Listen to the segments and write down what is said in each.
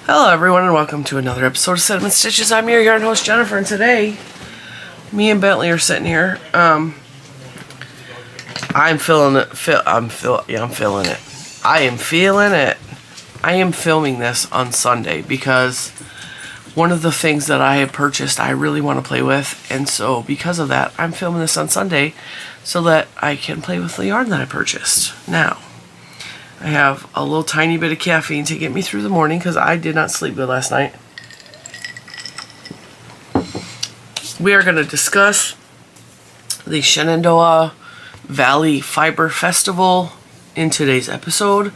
Hello everyone and welcome to another episode of Cinnamon Stitches. I'm your yarn host Jennifer, and today me and Bentley are sitting here. I'm feeling it. I'm feeling it. I am feeling it. I am filming this on Sunday because one of the things that I have purchased I really want to play with, and so because of that I'm filming this on Sunday so that I can play with the yarn that I purchased. Now I have a little tiny bit of caffeine to get me through the morning because I did not sleep good last night. We are going to discuss the Shenandoah Valley Fiber Festival in today's episode.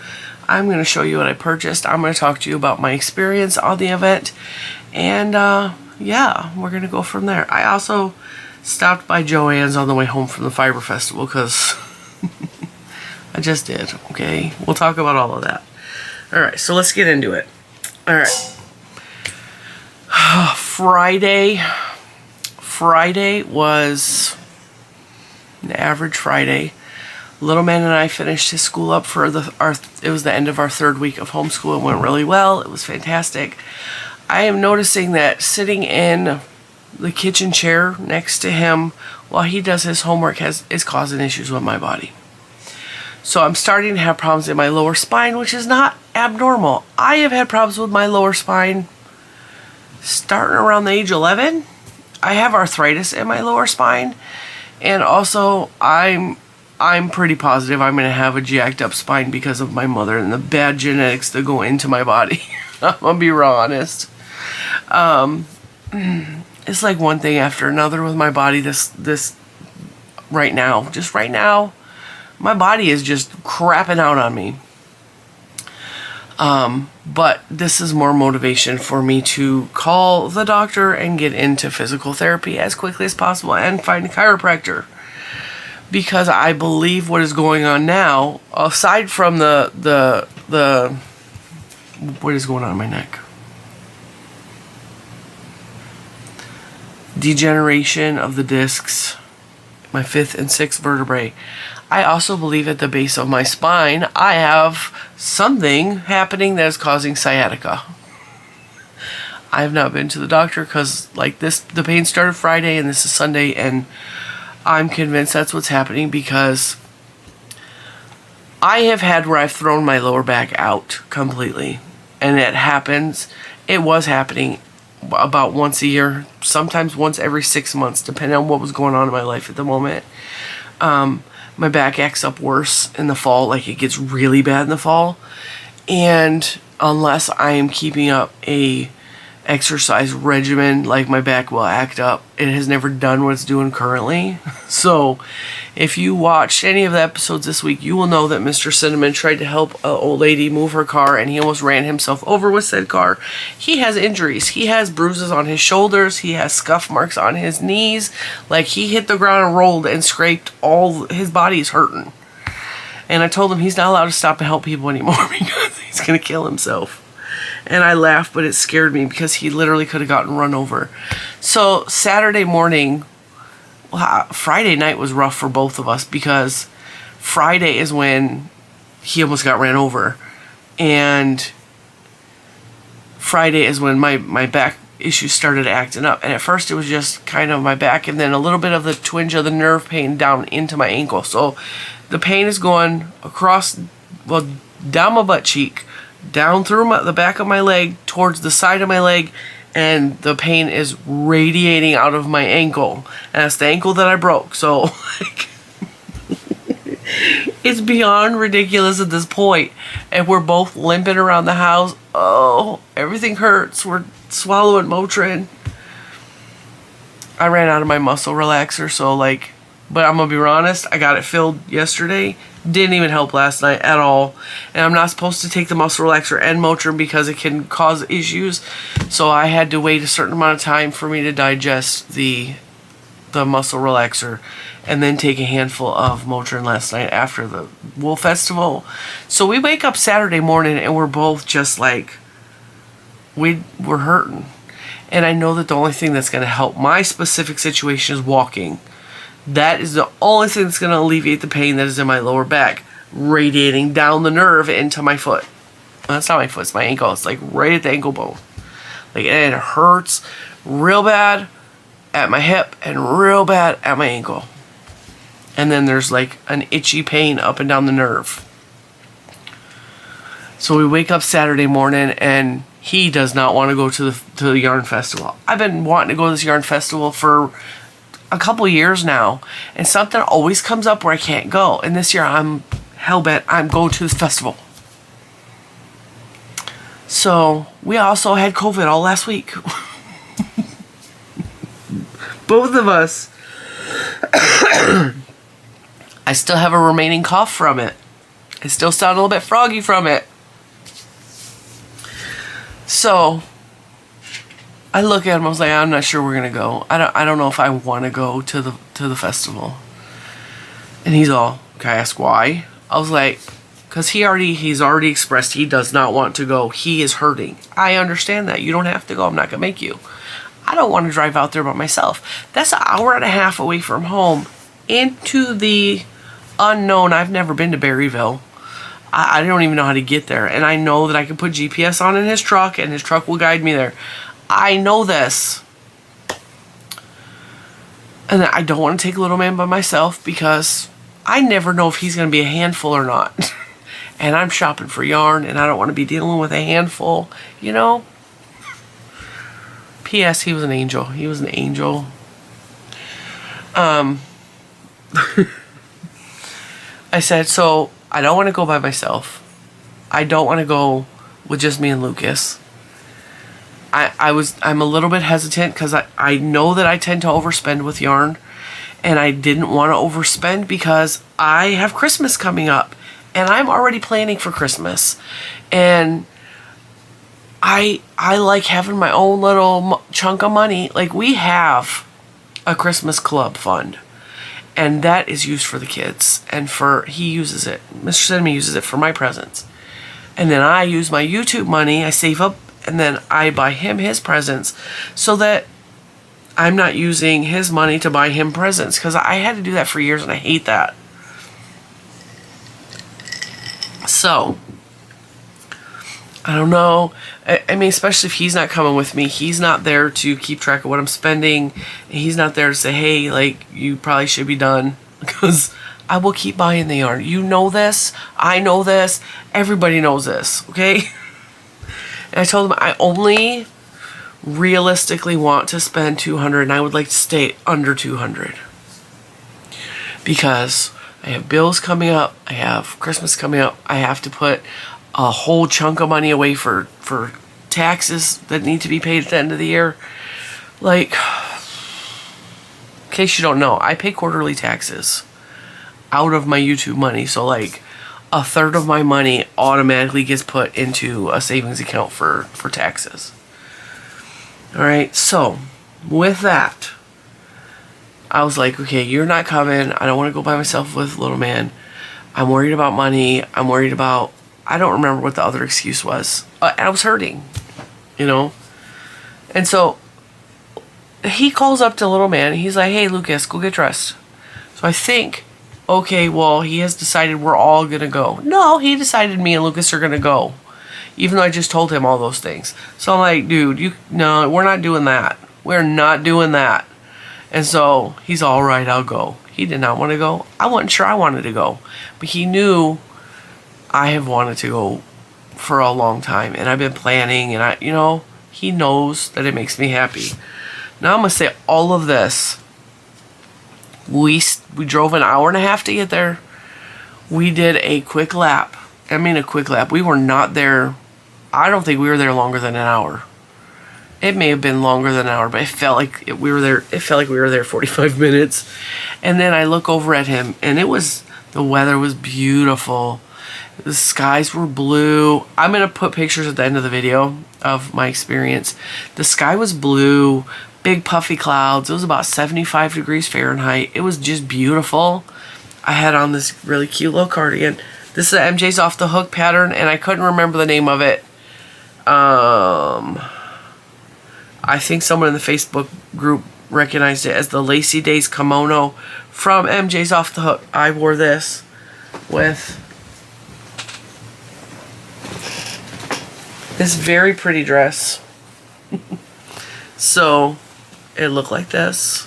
I'm going to show you what I purchased. I'm going to talk to you about my experience on the event. And yeah, we're going to go from there. I also stopped by Joann's on the way home from the Fiber Festival because I just did, okay? We'll talk about all of that. Alright, so let's get into it. Alright. Friday was an average Friday. Little man and I finished his school up for it was the end of our third week of homeschool. It went really well. It was fantastic. I am noticing that sitting in the kitchen chair next to him while he does his homework is causing issues with my body. So I'm starting to have problems in my lower spine, which is not abnormal. I have had problems with my lower spine starting around the age 11. I have arthritis in my lower spine, and also I'm pretty positive I'm going to have a jacked up spine because of my mother and the bad genetics that go into my body. I'm going to be real honest. It's like one thing after another with my body this right now. Just right now, my body is just crapping out on me. But this is more motivation for me to call the doctor and get into physical therapy as quickly as possible and find a chiropractor. Because I believe what is going on now, aside from the what is going on in my neck? Degeneration of the discs, my 5th and 6th vertebrae. I also believe at the base of my spine, I have something happening that is causing sciatica. I have not been to the doctor because, like this, the pain started Friday and this is Sunday, and I'm convinced that's what's happening because I have had where I've thrown my lower back out completely, and it was happening about once a year, sometimes once every 6 months, depending on what was going on in my life at the moment. My back acts up worse in the fall, like it gets really bad in the fall. And unless I am keeping up a exercise regimen, like my back will act up. It has never done what it's doing currently. So if you watched any of the episodes this week, you will know that Mr. Cinnamon tried to help an old lady move her car and he almost ran himself over with said car. He has injuries. He has bruises on his shoulders. He has scuff marks on his knees. Like he hit the ground and rolled and scraped all his body is hurting. And I told him he's not allowed to stop and help people anymore because he's going to kill himself. And I laughed, but it scared me because he literally could have gotten run over. So Saturday morning, Friday night was rough for both of us because Friday is when he almost got ran over. And Friday is when my back issues started acting up. And at first it was just kind of my back and then a little bit of the twinge of the nerve pain down into my ankle. So the pain is going across, well, down my butt cheek, down through the back of my leg, towards the side of my leg, and the pain is radiating out of my ankle. And that's the ankle that I broke. So, like, it's beyond ridiculous at this point. And we're both limping around the house. Oh, everything hurts. We're swallowing Motrin. I ran out of my muscle relaxer, so, like, but I'm going to be honest, I got it filled yesterday. Didn't even help last night at all. And I'm not supposed to take the muscle relaxer and Motrin because it can cause issues. So I had to wait a certain amount of time for me to digest the muscle relaxer and then take a handful of Motrin last night after the Wool Festival. So we wake up Saturday morning and we're both just like, we're hurting. And I know that the only thing that's going to help my specific situation is walking. That is the only thing that's going to alleviate the pain that is in my lower back, radiating down the nerve into my foot. that's not my foot, it's my ankle. It's like right at the ankle bone. Like, and it hurts real bad at my hip and real bad at my ankle. And then there's like an itchy pain up and down the nerve. So we wake up Saturday morning and he does not want to go to the yarn festival. I've been wanting to go to this yarn festival for a couple years now, and something always comes up where I can't go. And this year I'm hell-bent I'm going to this festival. So we also had COVID all last week. Both of us. I still have a remaining cough from it. I still sound a little bit froggy from it. So I look at him, I was like, I'm not sure we're gonna go. I don't know if I want to go to the festival. And he's all, can I ask why? I was like, because he's already expressed he does not want to go. He is hurting. I understand that. You don't have to go. I'm not gonna make you. I don't want to drive out there by myself. That's an hour and a half away from home into the unknown. I've never been to Berryville. I don't even know how to get there. And I know that I can put GPS on in his truck and his truck will guide me there. I know this. And I don't want to take little man by myself because I never know if he's going to be a handful or not. And I'm shopping for yarn and I don't want to be dealing with a handful, you know. P.S. He was an angel. He was an angel. I said, so I don't want to go by myself. I don't want to go with just me and Lucas. I'm a little bit hesitant because I know that I tend to overspend with yarn, and I didn't want to overspend because I have Christmas coming up and I'm already planning for Christmas, and I like having my own little chunk of money. Like, we have a Christmas club fund, and that is used for the kids, and he uses it. Mr. Cinnamon uses it for my presents. And then I use my YouTube money, I save up, and then I buy him his presents so that I'm not using his money to buy him presents, because I had to do that for years and I hate that. So, I don't know. I mean, especially if he's not coming with me. He's not there to keep track of what I'm spending. He's not there to say, hey, like, you probably should be done. Because I will keep buying the yarn. You know this. I know this. Everybody knows this. Okay? And I told him I only realistically want to spend $200, and I would like to stay under $200. Because I have bills coming up. I have Christmas coming up. I have to put a whole chunk of money away for taxes that need to be paid at the end of the year. Like, in case you don't know, I pay quarterly taxes out of my YouTube money. So like a third of my money automatically gets put into a savings account for taxes. Alright, so with that, I was like, okay, you're not coming. I don't want to go by myself with little man. I'm worried about money. I'm worried about, I don't remember what the other excuse was. I was hurting, you know. And so he calls up to little man. He's like, hey, Lucas, go get dressed. So I think, okay, well, he has decided we're all going to go. No, he decided me and Lucas are going to go, even though I just told him all those things. So I'm like, dude, no, we're not doing that. We're not doing that. And so he's all right, I'll go. He did not want to go. I wasn't sure I wanted to go. But he knew I have wanted to go for a long time. And I've been planning. And he knows that it makes me happy. Now I'm going to say all of this. We drove an hour and a half to get there. We did a quick lap. I mean a quick lap. We were not there. I don't think we were there longer than an hour. It may have been longer than an hour, but it felt like we were there. It felt like we were there 45 minutes. And then I look over at him, and the weather was beautiful. The skies were blue. I'm going to put pictures at the end of the video of my experience. The sky was blue, big puffy clouds. It was about 75 degrees Fahrenheit. It was just beautiful. I had on this really cute little cardigan. This is a MJ's Off the Hook pattern, and I couldn't remember the name of it. I think someone in the Facebook group recognized it as the Lacy Days kimono from MJ's Off the Hook. I wore this with this very pretty dress. So it looked like this.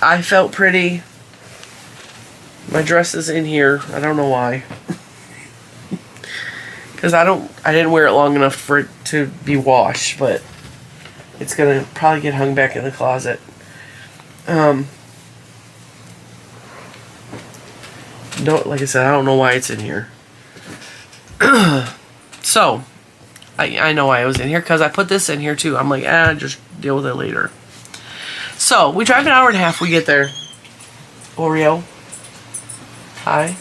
I felt pretty. My dress is in here. I don't know why. Because I didn't wear it long enough for it to be washed, but it's gonna probably get hung back in the closet. Like I said, I don't know why it's in here. So, I know why it was in here, because I put this in here too. I'm like, just deal with it later. So, we drive an hour and a half, we get there. Oreo. Hi.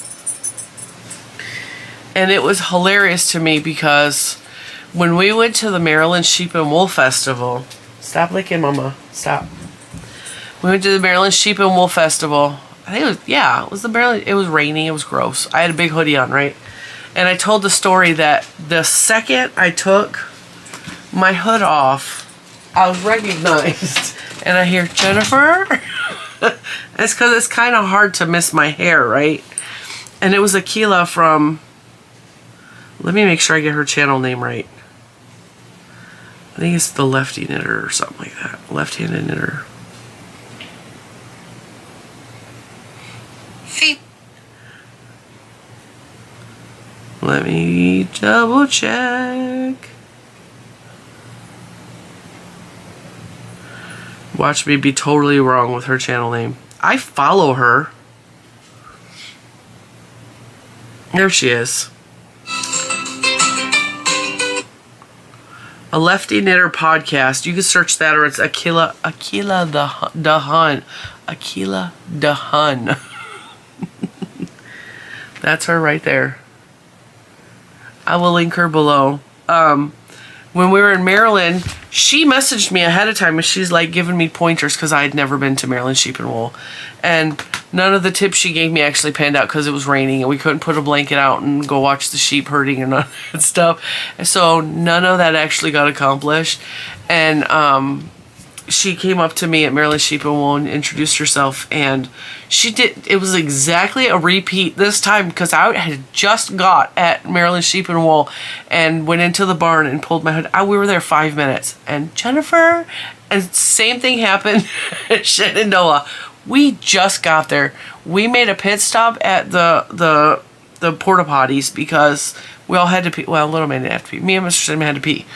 And it was hilarious to me because when we went to the Maryland Sheep and Wool Festival, stop licking, Mama, stop. We went to the Maryland Sheep and Wool Festival. I think it was, yeah, it was the Maryland, it was raining, it was gross. I had a big hoodie on, right? And I told the story that the second I took my hood off, I was recognized. And I hear, Jennifer? It's because it's kind of hard to miss my hair, right? And it was Akila from, let me make sure I get her channel name right. I think it's the Lefty Knitter or something like that. Left-handed knitter. Let me double check. Watch me be totally wrong with her channel name. I follow her. There she is. A Lefty Knitter podcast. You can search that, or it's Akila the Hun. Akila the Hun. That's her right there. I will link her below. When we were in Maryland, she messaged me ahead of time and she's like giving me pointers because I had never been to Maryland Sheep and Wool. And none of the tips she gave me actually panned out because it was raining and we couldn't put a blanket out and go watch the sheep herding and all that stuff. And so none of that actually got accomplished. And she came up to me at Maryland Sheep and Wool and introduced herself, and she did. It was exactly a repeat this time because I had just got at Maryland Sheep and Wool and went into the barn and pulled my hood. We were there 5 minutes, and Jennifer, and same thing happened at Shenandoah. We just got there. We made a pit stop at the porta potties because we all had to pee. Well, Little Man didn't have to pee. Me and Mr. Cinnamon had to pee.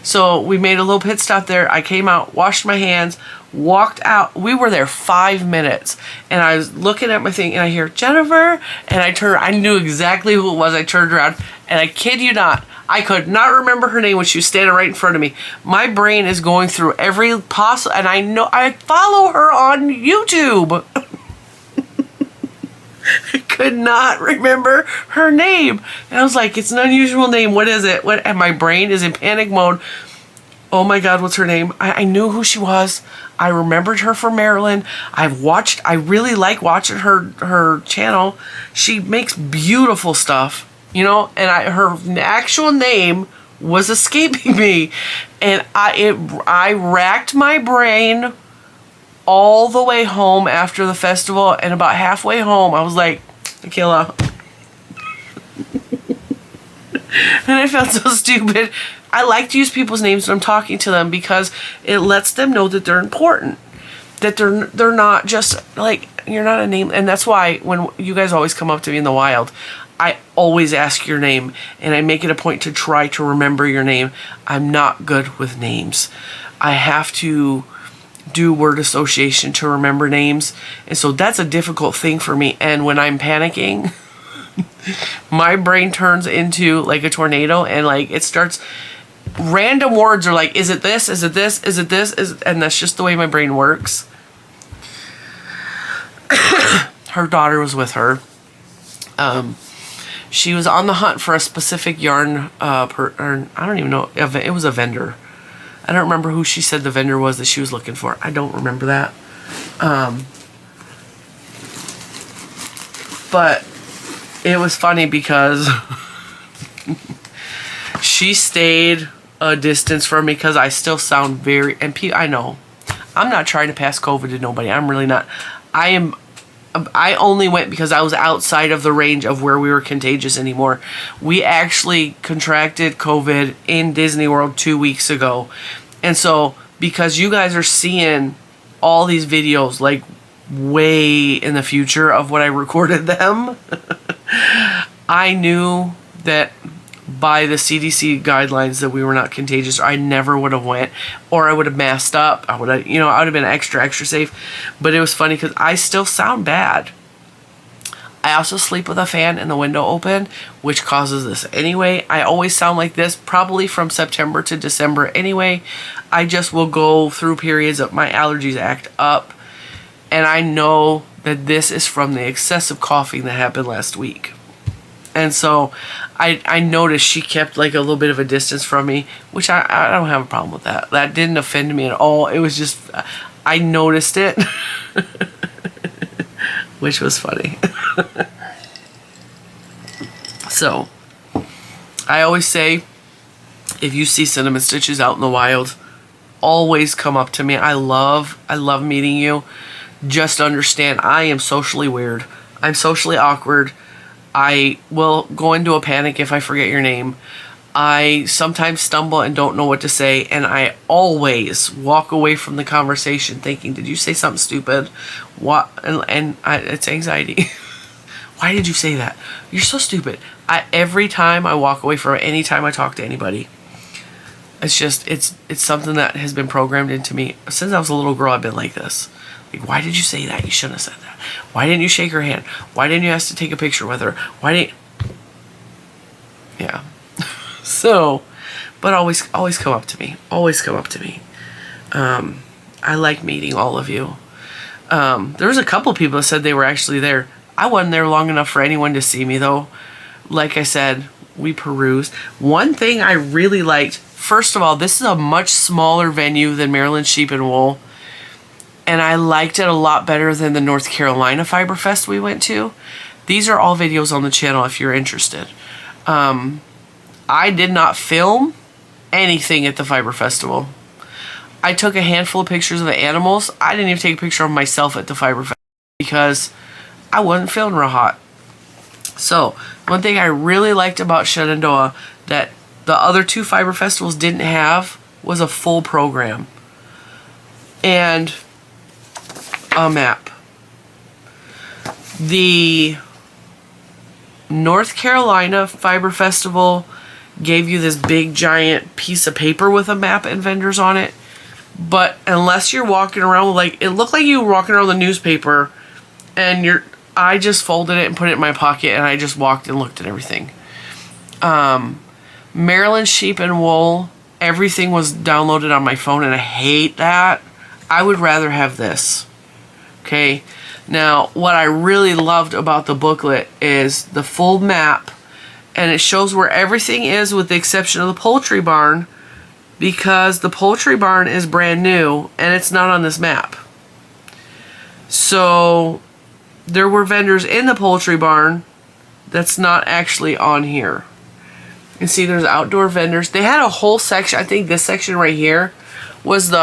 So we made a little pit stop there. I came out, washed my hands, walked out. We were there 5 minutes. And I was looking at my thing and I hear, Jennifer. And I turned, I knew exactly who it was. I turned around and I kid you not, I could not remember her name when she was standing right in front of me. My brain is going through every possible, and I know, I follow her on YouTube. I could not remember her name. And I was like, it's an unusual name. What is it? What? And my brain is in panic mode. Oh my God, what's her name? I knew who she was. I remembered her from Maryland. I really like watching her channel. She makes beautiful stuff, you know, and her actual name was escaping me. And I racked my brain all the way home after the festival, and about halfway home I was like, Akila. And I felt so stupid. I like to use people's names when I'm talking to them because it lets them know that they're important, that they're not just like, you're not a name. And that's why when you guys always come up to me in the wild, I always ask your name and I make it a point to try to remember your name. I'm not good with names. I have to do word association to remember names, and so that's a difficult thing for me. And when I'm panicking, my brain turns into like a tornado, and like it starts, random words are like, is it this, is it this, is it this, and that's just the way my brain works. Her daughter was with her. She was on the hunt for a specific yarn, or I don't even know, it was a vendor. I don't remember who she said the vendor was that she was looking for. I don't remember that. But it was funny because she stayed a distance from me because I still sound very, and I know, I'm not trying to pass COVID to nobody. I'm really not. I am I only went because I was outside of the range of where we were contagious anymore. We actually contracted COVID in Disney World 2 weeks ago. And so, because you guys are seeing all these videos like way in the future of what I recorded them, I knew that by the CDC guidelines that we were not contagious. I never would have went, or I would have masked up. I would have, I would have been extra safe. But it was funny because I still sound bad. I also sleep with a fan and the window open, which causes this anyway. I always sound like this probably from September to December anyway. I just will go through periods of my allergies act up, and I know that this is from the excessive coughing that happened last week. And so I noticed she kept like a little bit of a distance from me, which I don't have a problem with that. That didn't offend me at all. It was just, I noticed it, which was funny. So, I always say, if you see cinnamon stitches out in the wild, always come up to me. I love meeting you. Just understand, I am socially weird. I'm socially awkward. I will go into a panic if I forget your name. I sometimes stumble and don't know what to say, and I always walk away from the conversation thinking, did you say something stupid? What? It's anxiety. Why did you say that? You're so stupid. Every time I walk away from it, any time I talk to anybody, it's just, it's something that has been programmed into me. Since I was a little girl, I've been like this. Like, why did you say that? You shouldn't have said that. Why didn't you shake her hand? Why didn't you ask to take a picture with her? Why didn't... Yeah. So, but always come up to me. Always come up to me. I like meeting all of you. There was a couple people that said they were actually there. I wasn't there long enough for anyone to see me, though. Like I said, we perused. One thing I really liked, first of all, this is a much smaller venue than Maryland Sheep and Wool. And I liked it a lot better than the North Carolina Fiber Fest we went to. These are all videos on the channel if you're interested. I did not film anything at the Fiber Festival. I took a handful of pictures of the animals. I didn't even take a picture of myself at the Fiber Festival because I wasn't feeling real hot. So, one thing I really liked about Shenandoah that the other two Fiber Festivals didn't have was a full program. And a map. The North Carolina Fiber Festival gave you this big giant piece of paper with a map and vendors on it, but unless you're walking around with, like, it looked like you were walking around with a newspaper, and I just folded it and put it in my pocket, and I just walked and looked at everything. Maryland Sheep and Wool, everything was downloaded on my phone, and I hate that. I would rather have this. Okay, now what I really loved about the booklet is the full map, and it shows where everything is with the exception of the poultry barn, because the poultry barn is brand new and it's not on this map. So there were vendors in the poultry barn that's not actually on here. You can see there's outdoor vendors. They had a whole section. I think this section right here was the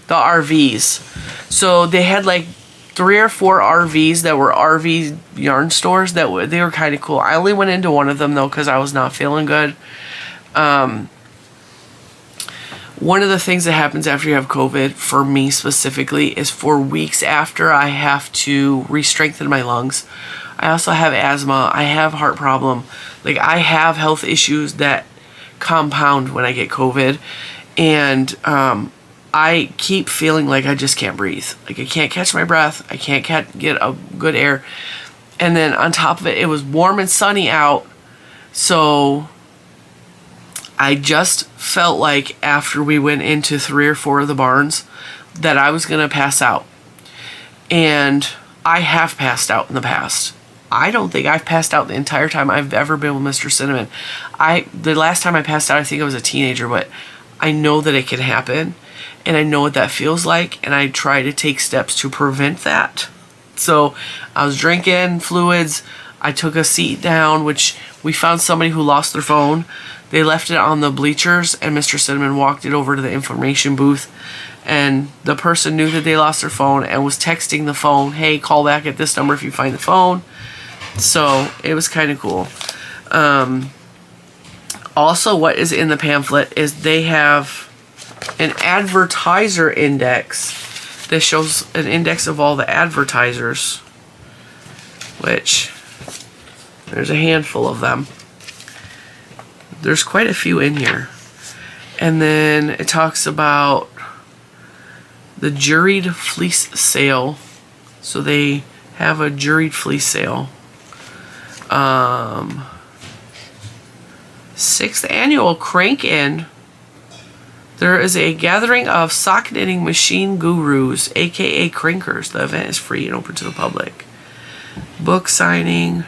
RVs. So they had like 3 or 4 RVs that were RV yarn stores they were kind of cool. I only went into one of them though because I was not feeling good. One of the things that happens after you have COVID, for me specifically, is for weeks after I have to re-strengthen my lungs. I also have asthma. I have heart problem. Like, I have health issues that compound when I get COVID. And I keep feeling like I just can't breathe. Like, I can't catch my breath. I can't get a good air. And then on top of it, it was warm and sunny out. So I just felt like after we went into 3 or 4 of the barns that I was going to pass out. And I have passed out in the past. I don't think I've passed out the entire time I've ever been with Mr. Cinnamon. The last time I passed out, I think I was a teenager, but I know that it can happen. And I know what that feels like, and I try to take steps to prevent that. So I was drinking fluids. I took a seat down, which we found somebody who lost their phone. They left it on the bleachers, and Mr. Cinnamon walked it over to the information booth and the person knew that they lost their phone and was texting the phone, hey, call back at this number if you find the phone. So it was kind of cool. Also, what is in the pamphlet is they have an advertiser index that shows an index of all the advertisers, which there's a handful of them. There's quite a few in here. And then it talks about the juried fleece sale. So they have a juried fleece sale. 6th annual Crank-In. There is a gathering of sock knitting machine gurus, aka crankers. The event is free and open to the public. Book signing.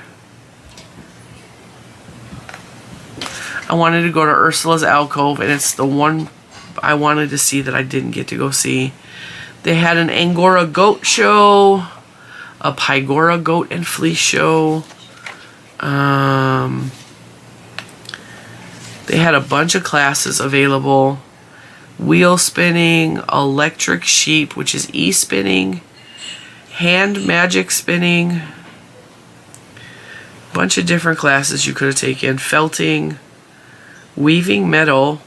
I wanted to go to Ursula's Alcove, and it's the one I wanted to see that I didn't get to go see. They had an Angora goat show, a Pygora goat and fleece show. They had a bunch of classes available. Wheel spinning, electric sheep, which is e-spinning, hand magic spinning, bunch of different classes you could have taken. Felting, weaving metal.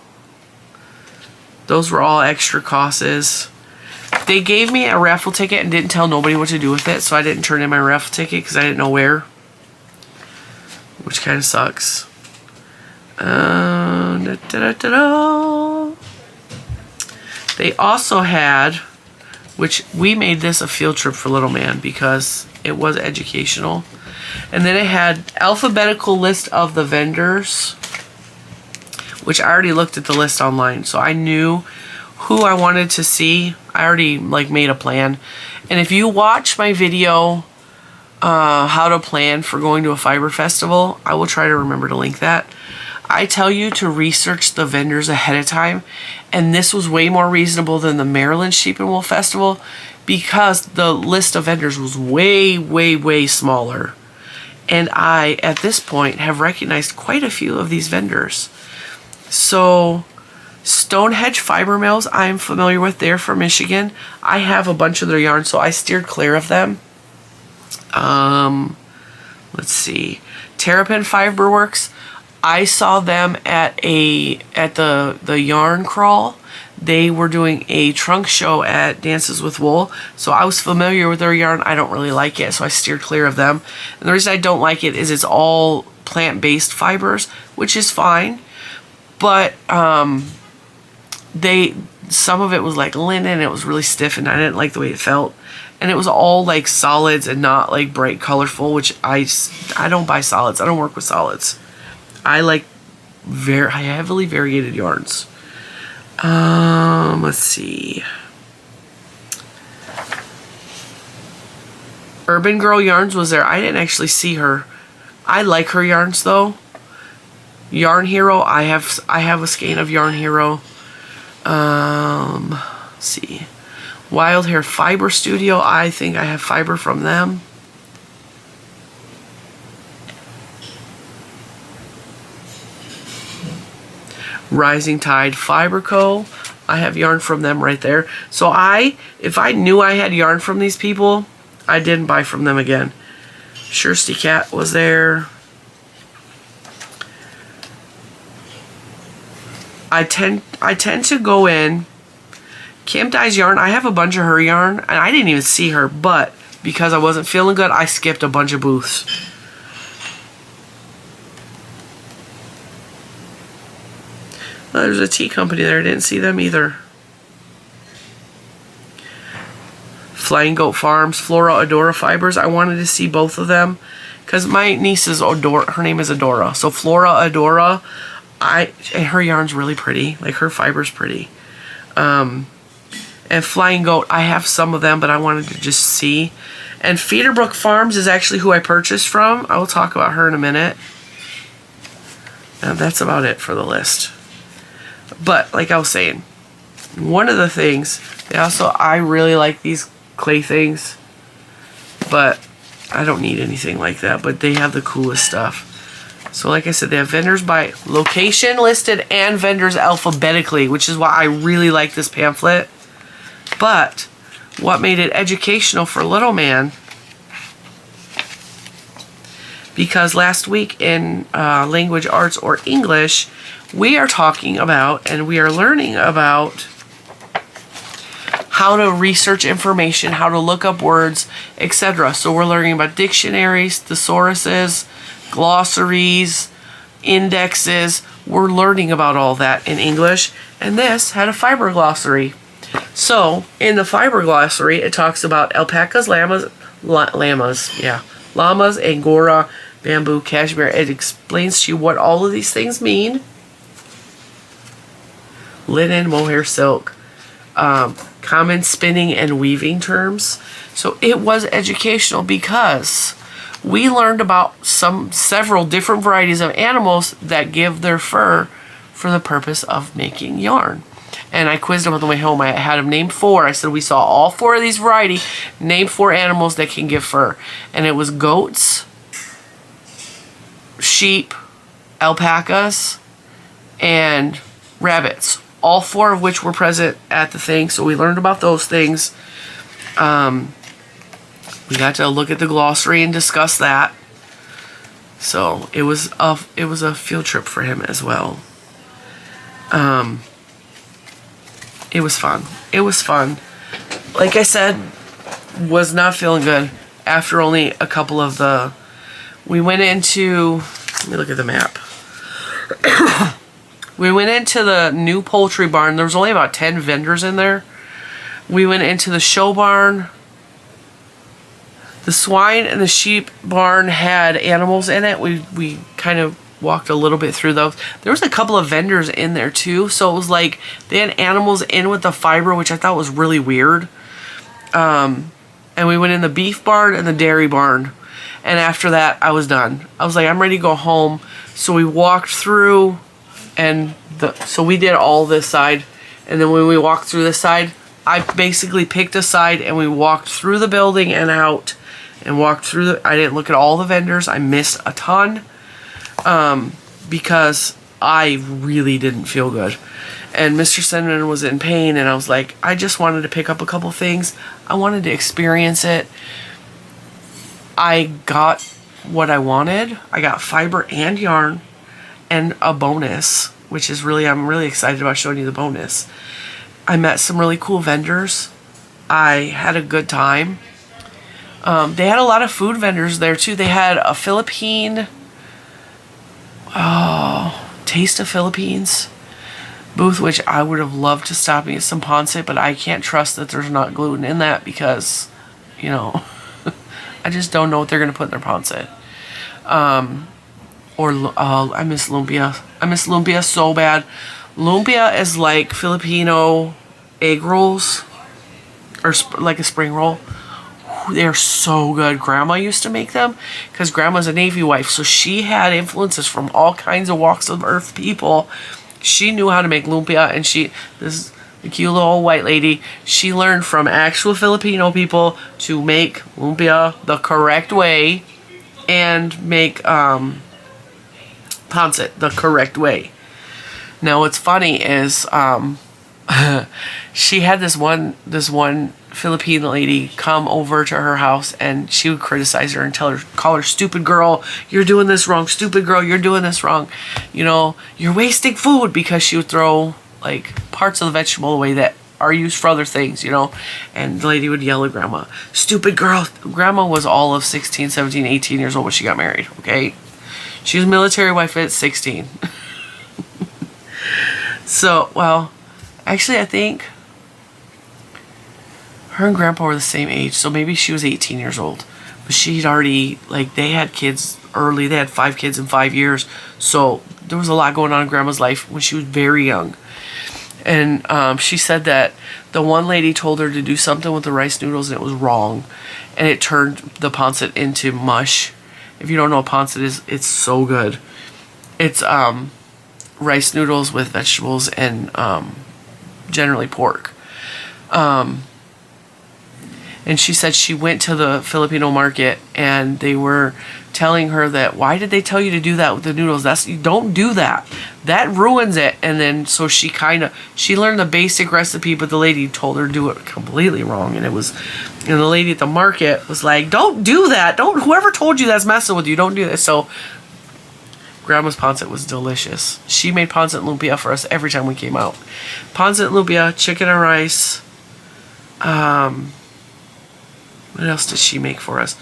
Those were all extra costs. They gave me a raffle ticket and didn't tell nobody what to do with it, so I didn't turn in my raffle ticket because I didn't know where, which kind of sucks. They also had, which we made this a field trip for little man because it was educational. And then it had alphabetical list of the vendors, which I already looked at the list online. So I knew who I wanted to see. I already made a plan. And if you watch my video, how to plan for going to a fiber festival, I will try to remember to link that. I tell you to research the vendors ahead of time, and this was way more reasonable than the Maryland Sheep and Wool Festival because the list of vendors was way, way, way smaller. And I, at this point, have recognized quite a few of these vendors. So, Stonehenge Fiber Mills, I'm familiar with. They're from Michigan. I have a bunch of their yarn, so I steered clear of them. Let's see. Terrapin Fiber Works. I saw them at the yarn crawl. They were doing a trunk show at Dances with Wool, so I was familiar with their yarn. I don't really like it, so I steered clear of them. And the reason I don't like it is it's all plant-based fibers, which is fine, but some of it was like linen. It was really stiff, and I didn't like the way it felt. And it was all like solids and not like bright, colorful, which I don't buy solids. I don't work with solids. I like very heavily variegated yarns. Let's see. Urban Girl Yarns was there. I didn't actually see her. I like her yarns though. Yarn Hero. I have a skein of Yarn Hero. Let's see. Wild Hair Fiber Studio. I think I have fiber from them. Rising Tide Fiber Co. I have yarn from them right there. So if I knew I had yarn from these people, I didn't buy from them again. Shirsty Cat was there. I tend to go in. Kim Dye's yarn. I have a bunch of her yarn, and I didn't even see her, but because I wasn't feeling good, I skipped a bunch of booths. Well, there's a tea company there. I didn't see them either. Flying Goat Farms, Flora Adora Fibers. I wanted to see both of them because my niece is Adora. Her name is Adora. So Flora Adora, and her yarn's really pretty. Like her fiber's pretty. And Flying Goat, I have some of them, but I wanted to just see. And Feederbrook Farms is actually who I purchased from. I will talk about her in a minute. And that's about it for the list. But like I was saying, one of the things, I really like these clay things, but I don't need anything like that, but they have the coolest stuff. So like I said, they have vendors by location listed and vendors alphabetically, which is why I really like this pamphlet. But what made it educational for little man, because last week in language arts or English, we are talking about and we are learning about how to research information, how to look up words, etc. So we're learning about dictionaries, thesauruses, glossaries, indexes. We're learning about all that in English, and this had a fiber glossary. So in the fiber glossary, it talks about alpacas, llamas, angora, bamboo, cashmere. It explains to you what all of these things mean. Linen, mohair, silk, common spinning and weaving terms. So it was educational because we learned about several different varieties of animals that give their fur for the purpose of making yarn. And I quizzed them on the way home. I had them named 4. I said, we saw all 4 of these variety. Name 4 animals that can give fur. And it was goats, sheep, alpacas, and rabbits. All 4 of which were present at the thing. So we learned about those things. We got to look at the glossary and discuss that. So it was a field trip for him as well. It was fun. It was fun. Like I said, was not feeling good after only a couple of the... We went into... Let me look at the map. We went into the new poultry barn. There was only about 10 vendors in there. We went into the show barn. The swine and the sheep barn had animals in it. We kind of walked a little bit through those. There was a couple of vendors in there too. So it was like they had animals in with the fiber, which I thought was really weird. And we went in the beef barn and the dairy barn. And after that, I was done. I was like, I'm ready to go home. So we walked through, and so we did all this side. And then when we walked through this side, I basically picked a side and we walked through the building and out and walked through I didn't look at all the vendors. I missed a ton because I really didn't feel good. And Mr. Cinnamon was in pain, and I was like, I just wanted to pick up a couple things. I wanted to experience it. I got what I wanted. I got fiber and yarn and a bonus, which is I'm really excited about showing you the bonus. I met some really cool vendors. I had a good time. They had a lot of food vendors there too. They had a Philippine, Taste of Philippines booth, which I would have loved to stop and get some ponchito, but I can't trust that there's not gluten in that because, you know, I just don't know what they're going to put in their ponchito. I miss lumpia. I miss lumpia so bad. Lumpia is like Filipino egg rolls, or like a spring roll. They're so good. Grandma used to make them because Grandma's a Navy wife, so she had influences from all kinds of walks of earth people. She knew how to make lumpia, and this the cute little white lady, she learned from actual Filipino people to make lumpia the correct way and make ponchito the correct way. Now what's funny is she had this one Filipino lady come over to her house, and she would criticize her and call her stupid girl, you're doing this wrong, stupid girl, you're doing this wrong, you know, you're wasting food, because she would throw like parts of the vegetable away that are used for other things, you know, and the lady would yell at Grandma, stupid girl. Grandma was all of 16, 17, 18 years old when she got married, okay? She was military wife at 16. So, well, actually I think her and Grandpa were the same age, so maybe she was 18 years old. But she'd already, like, they had kids early. They had 5 kids in 5 years. So there was a lot going on in Grandma's life when she was very young. And she said that the one lady told her to do something with the rice noodles, and it was wrong. And it turned the ponchito into mush. If you don't know what ponchito is, it's so good. It's rice noodles with vegetables and generally pork. And she said she went to the Filipino market, and they were telling her that, why did they tell you to do that with the noodles? You don't do that. that ruins it. And then so she learned the basic recipe, but the lady told her to do it completely wrong. And the lady at the market was like, don't do that. Whoever told you that's messing with you, don't do that. So Grandma's pancit was delicious. She made pancit lumpia for us every time we came out. Pancit lumpia, chicken and rice. What else did she make for us?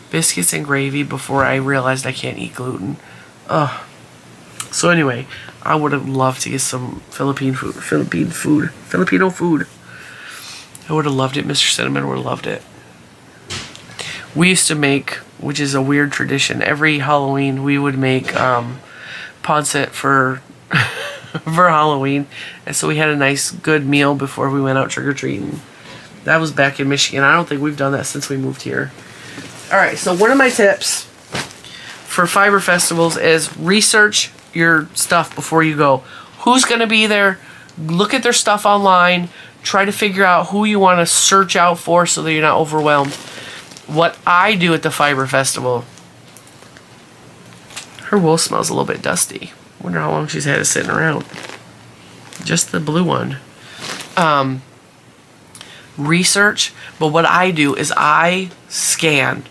Biscuits and gravy before I realized I can't eat gluten. So anyway, I would have loved to get some Filipino food. I would have loved it. Mr. Cinnamon would have loved it. We used to make, which is a weird tradition, every Halloween we would make pancit for for Halloween. And so we had a nice good meal before we went out trick-or-treating. That was back in Michigan. I don't think we've done that since we moved here. Alright, so one of my tips for fiber festivals is research your stuff before you go. Who's going to be there? Look at their stuff online. Try to figure out who you want to search out for so that you're not overwhelmed. What I do at the fiber festival, her wool smells a little bit dusty. Wonder how long she's had it sitting around. Just the blue one. Research, but what I do is I scan.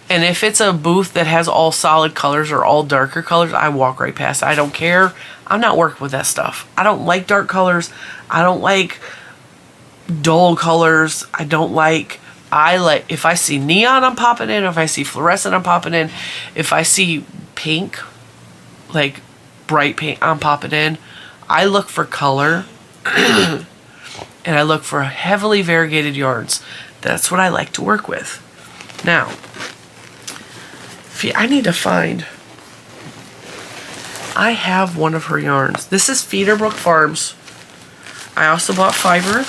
And if it's a booth that has all solid colors or all darker colors, I walk right past it. I don't care. I'm not working with that stuff. I don't like dark colors. I don't like dull colors. If I see neon, I'm popping in. If I see fluorescent, I'm popping in. If I see pink, like bright pink, I'm popping in. I look for color and I look for heavily variegated yarns. That's what I like to work with. Now, I need to find, I have one of her yarns. This is Feederbrook Farms. I also bought fiber.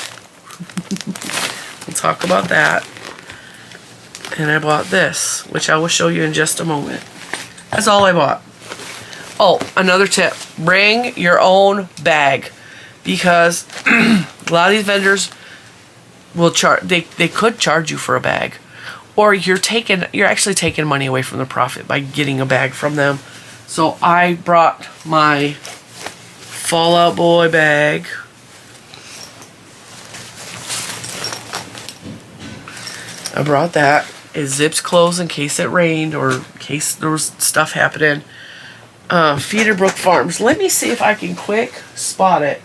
We'll talk about that. And I bought this, which I will show you in just a moment. That's all I bought. Oh, another tip. Bring your own bag. Because a lot of these vendors will charge, they could charge you for a bag. Or you're actually taking money away from the profit by getting a bag from them. So I brought my Fallout Boy bag. I brought that. It zips closed in case it rained or in case there was stuff happening. Feederbrook Farms. Let me see if I can quick spot it.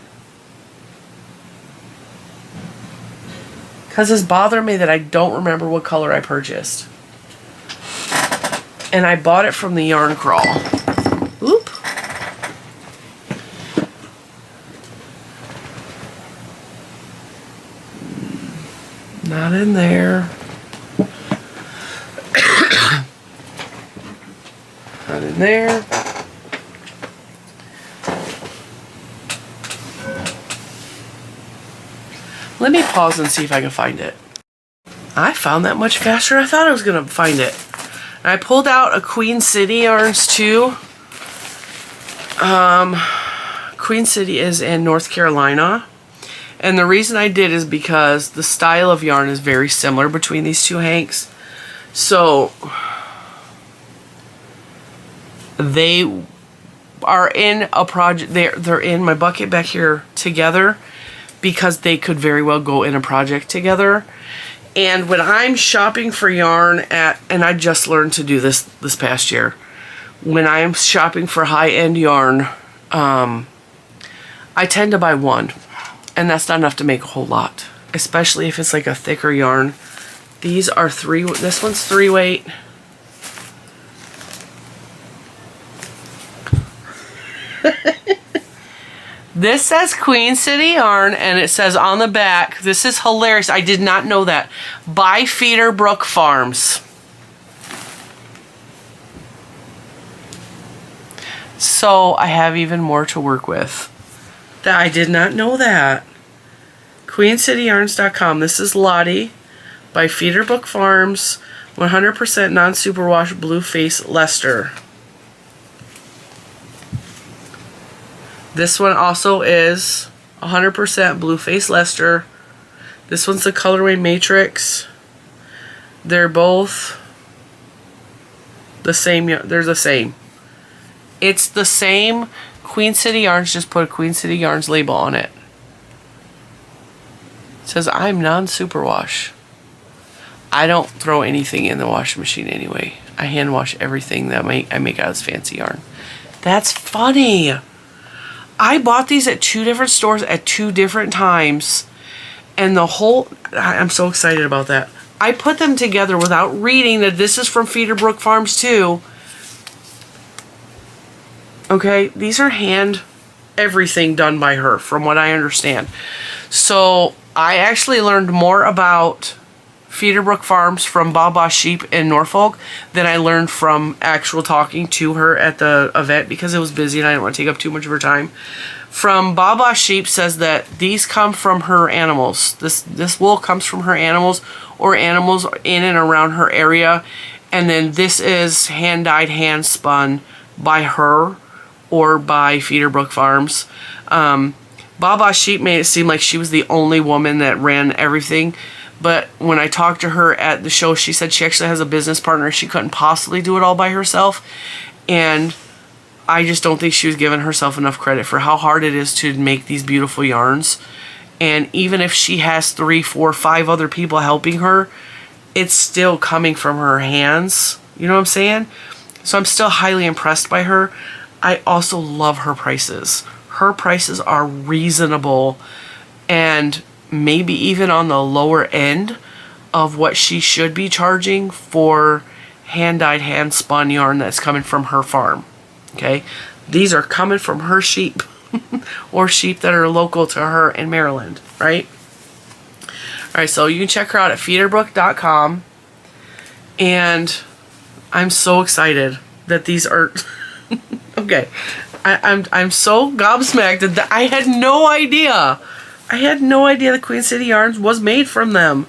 Because it's bothering me that I don't remember what color I purchased. And I bought it from the Yarn Crawl. Oop. Not in there. Not in there. Let me pause and see if I can find it. I found that much faster than I thought I was going to find it. And I pulled out a Queen City Yarns too. Queen City is in North Carolina. And the reason I did is because the style of yarn is very similar between these two hanks. So they are in a project. They're in my bucket back here together because they could very well go in a project together. And when I'm shopping for yarn and I just learned to do this past year, when I'm shopping for high-end yarn, I tend to buy one. And that's not enough to make a whole lot, especially if it's like a thicker yarn. These are this one's 3 weight. This says Queen City Yarn, and it says on the back, this is hilarious, I did not know that, by Feederbrook Farms. So I have even more to work with. I did not know that. QueenCityYarns.com. This is Lottie by Feederbrook Farms, 100% non-superwash blue face Leicester. This one also is 100% blue face Leicester. This one's the colorway Matrix. They're both the same. They're the same. It's the same Queen City Yarns just put a Queen City Yarns label on it. It says, I'm non-superwash. I don't throw anything in the washing machine anyway. I hand wash everything that I make out of this fancy yarn. That's funny. I bought these at 2 different stores at 2 different times. And I'm so excited about that. I put them together without reading that this is from Feederbrook Farms too. Okay, these are hand everything done by her from what I understand. So I actually learned more about Feederbrook Farms from Baba Sheep in Norfolk than I learned from actual talking to her at the event because it was busy and I didn't want to take up too much of her time. From Baba Sheep says that these come from her animals. This wool comes from her animals or animals in and around her area. And then this is hand dyed, hand spun by her or by Feederbrook Farms. Baba Sheep made it seem like she was the only woman that ran everything. But when I talked to her at the show, she said she actually has a business partner. She couldn't possibly do it all by herself. And I just don't think she was giving herself enough credit for how hard it is to make these beautiful yarns. And even if she has 3, 4, 5 other people helping her, it's still coming from her hands. You know what I'm saying? So I'm still highly impressed by her. I also love her prices. Her prices are reasonable and maybe even on the lower end of what she should be charging for hand-dyed, hand-spun yarn that's coming from her farm. Okay? These are coming from her sheep or sheep that are local to her in Maryland, right? Alright, so you can check her out at feederbrook.com, and I'm so excited that these are... okay. I'm so gobsmacked that I had no idea. I had no idea the Queen City Yarns was made from them.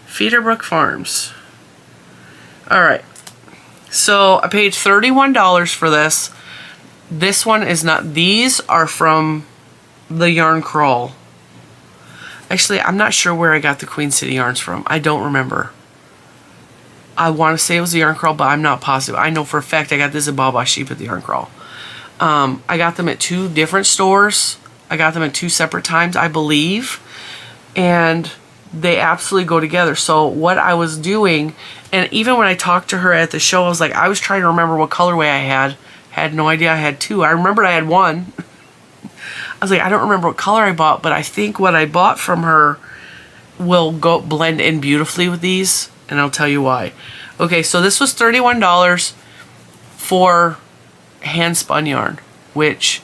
Feederbrook Farms. Alright. So I paid $31 for this. This one is not. These are from the Yarn Crawl. Actually, I'm not sure where I got the Queen City Yarns from. I don't remember. I want to say it was the Yarn Crawl, but I'm not positive. I know for a fact I got this at Baba Sheep at the Yarn Crawl. I got them at 2 different stores. I got them at 2 separate times, I believe. And they absolutely go together. So what I was doing, and even when I talked to her at the show, I was like, I was trying to remember what colorway I had. Had no idea I had 2. I remembered I had 1. I was like, I don't remember what color I bought, but I think what I bought from her will go blend in beautifully with these, and I'll tell you why. Okay, so this was $31 for hand spun yarn, which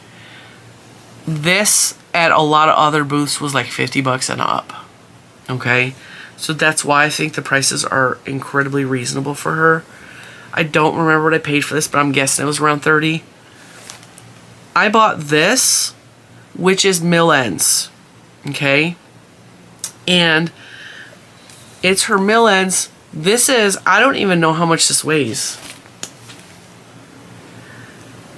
this at a lot of other booths was like $50 and up. Okay, so that's why I think the prices are incredibly reasonable for her. I don't remember what I paid for this, but I'm guessing it was around $30. I bought this, which is mill ends. Okay, and it's her mill ends. This is, I don't even know how much this weighs.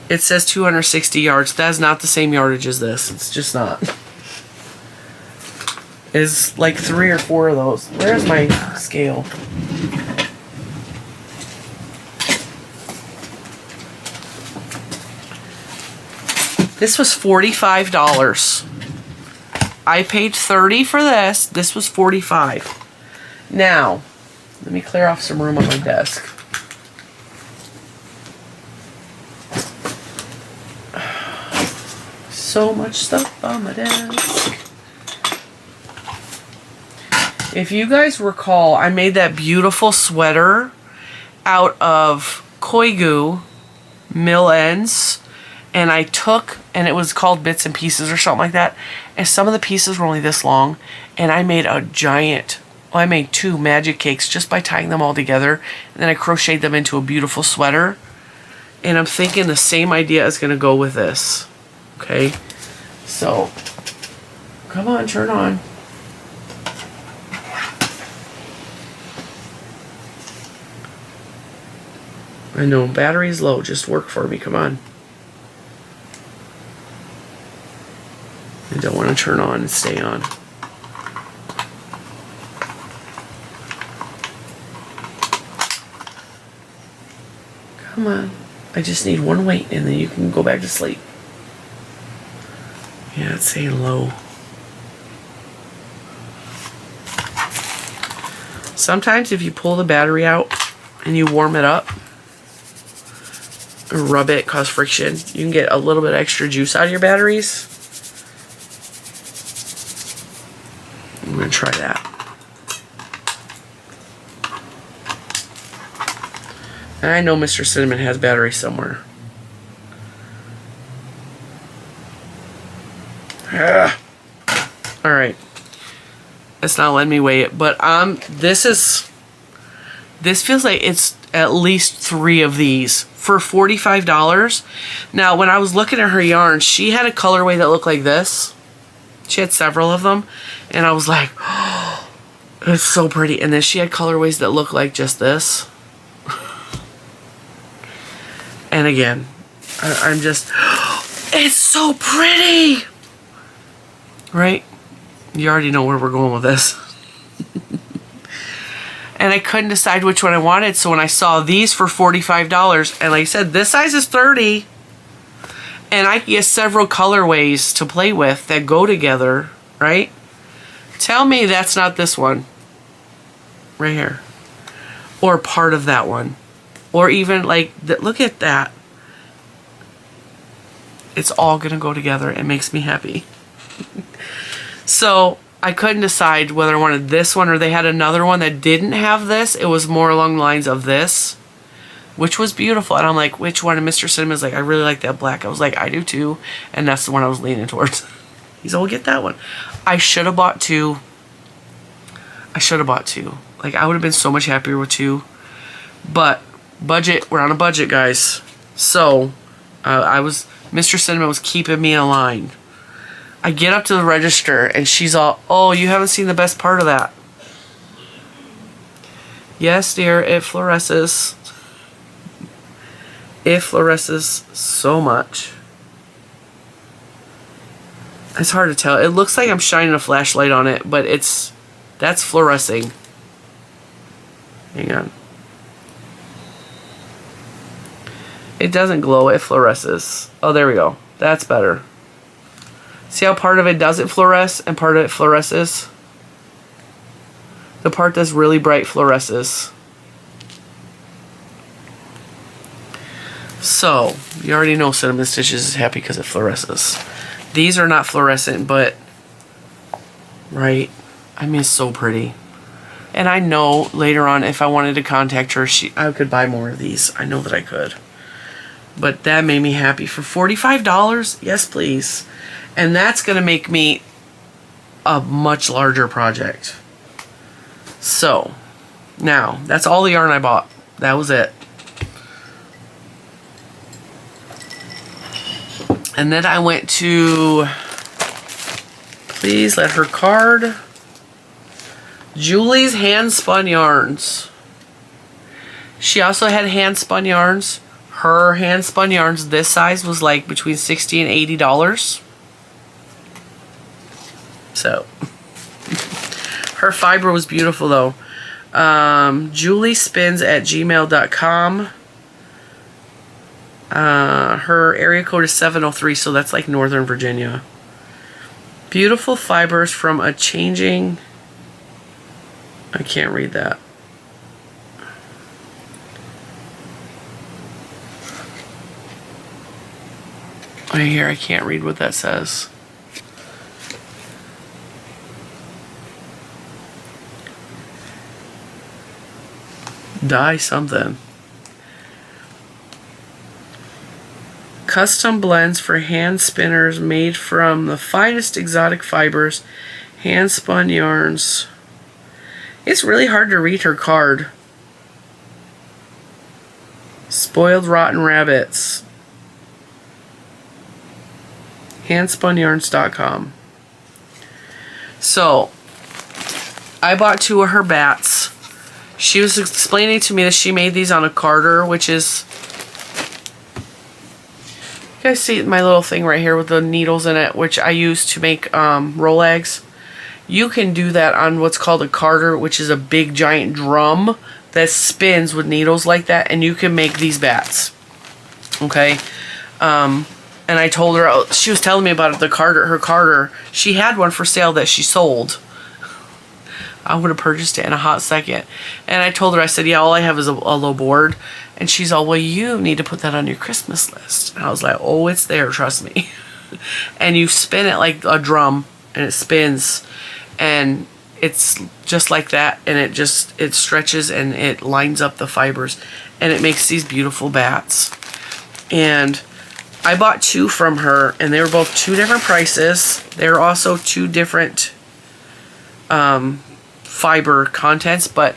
It says 260 yards. That is not the same yardage as this. It's just not. It's like 3 or 4 of those. Where's my scale? This was $45. I paid $30 for this. This was $45. Now, let me clear off some room on my desk. So much stuff on my desk. If you guys recall, I made that beautiful sweater out of Koigu mill ends, and I took, and it was called Bits and Pieces or something like that, and some of the pieces were only this long, and I made a giant, well, I made 2 magic cakes just by tying them all together, and then I crocheted them into a beautiful sweater, and I'm thinking the same idea is going to go with this. Okay, so come on, turn on. I know, battery's low, just work for me, come on. I don't want to turn on and stay on. Come on. I just need one weight and then you can go back to sleep. Yeah, it's saying low. Sometimes if you pull the battery out and you warm it up, or rub it, cause friction, you can get a little bit extra juice out of your batteries. I'm gonna try that. And I know Mr. Cinnamon has batteries somewhere. All right. It's not letting me weigh it, but this feels like it's at least 3 of these for $45. Now, when I was looking at her yarns, she had a colorway that looked like this. She had several of them, and I was like, oh, it's so pretty. And then she had colorways that looked like just this. And again, I'm just, it's so pretty, right? You already know where we're going with this. And I couldn't decide which one I wanted, so when I saw these for $45, and like I said, this size is 30, and I can get several colorways to play with that go together, right? Tell me that's not this one right here, or part of that one, or even like look at that. It's all gonna go together. It makes me happy. So I couldn't decide whether I wanted this one, or they had another one that didn't have this. It was more along the lines of this, which was beautiful. And I'm like, which one? And Mr. Cinnamon's like, I really like that black. I was like, I do too. And that's the one I was leaning towards. He's all, get that one. I should have bought 2. I should have bought 2. Like, I would have been so much happier with 2. But budget, we're on a budget, guys. So Mr. Cinnamon was keeping me in line. I get up to the register and she's all, oh, you haven't seen the best part of that. Yes, dear, it fluoresces. It fluoresces so much. It's hard to tell. It looks like I'm shining a flashlight on it, but that's fluorescing. Hang on. It doesn't glow, it fluoresces. Oh, there we go. That's better. See how part of it doesn't fluoresce and part of it fluoresces? The part that's really bright fluoresces. So, you already know Cinnamon Stitches is happy because it fluoresces. These are not fluorescent, but, right? I mean, it's so pretty. And I know later on if I wanted to contact her, I could buy more of these. I know that I could. But that made me happy. For $45? Yes, please. And that's going to make me a much larger project. So, now, that's all the yarn I bought. That was it. And then I went to, please let her card, Julie's Hand Spun Yarns. She also had hand spun yarns. Her hand spun yarns this size was like between $60 and $80. So, her fiber was beautiful though. JulieSpins@gmail.com. Her area code is 703, so that's like Northern Virginia. Beautiful fibers from a changing... I can't read that. Right here, I can't read what that says. Dye something. Custom blends for hand spinners made from the finest exotic fibers, hand spun yarns. It's really hard to read her card. Spoiled Rotten Rabbits. Handspunyarns.com. So, I bought 2 of her bats. She was explaining to me that she made these on a carder, which is... You guys see my little thing right here with the needles in it, which I use to make roll eggs? You can do that on what's called a carder, which is a big giant drum that spins with needles like that, and you can make these bats. Okay? And And I told her, she was telling me about it, her Carter. She had one for sale that she sold. I would have purchased it in a hot second. And I told her, I said, yeah, all I have is a low board. And she's all, well, you need to put that on your Christmas list. And I was like, oh, it's there, trust me. And you spin it like a drum, and it spins. And it's just like that, and it stretches and it lines up the fibers. And it makes these beautiful bats. And I bought 2 from her, and they were both 2 different prices. They were also 2 different fiber contents, but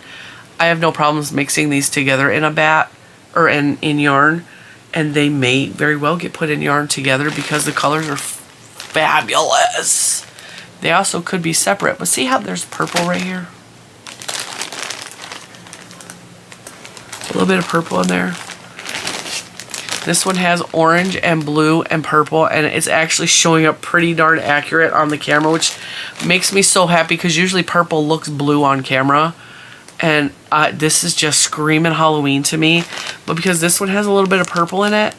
I have no problems mixing these together in a bat or in yarn, and they may very well get put in yarn together because the colors are fabulous. They also could be separate, but see how there's purple right here? A little bit of purple in there. This one has orange and blue and purple, and it's actually showing up pretty darn accurate on the camera, which makes me so happy because usually purple looks blue on camera. And this is just screaming Halloween to me. But because this one has a little bit of purple in it,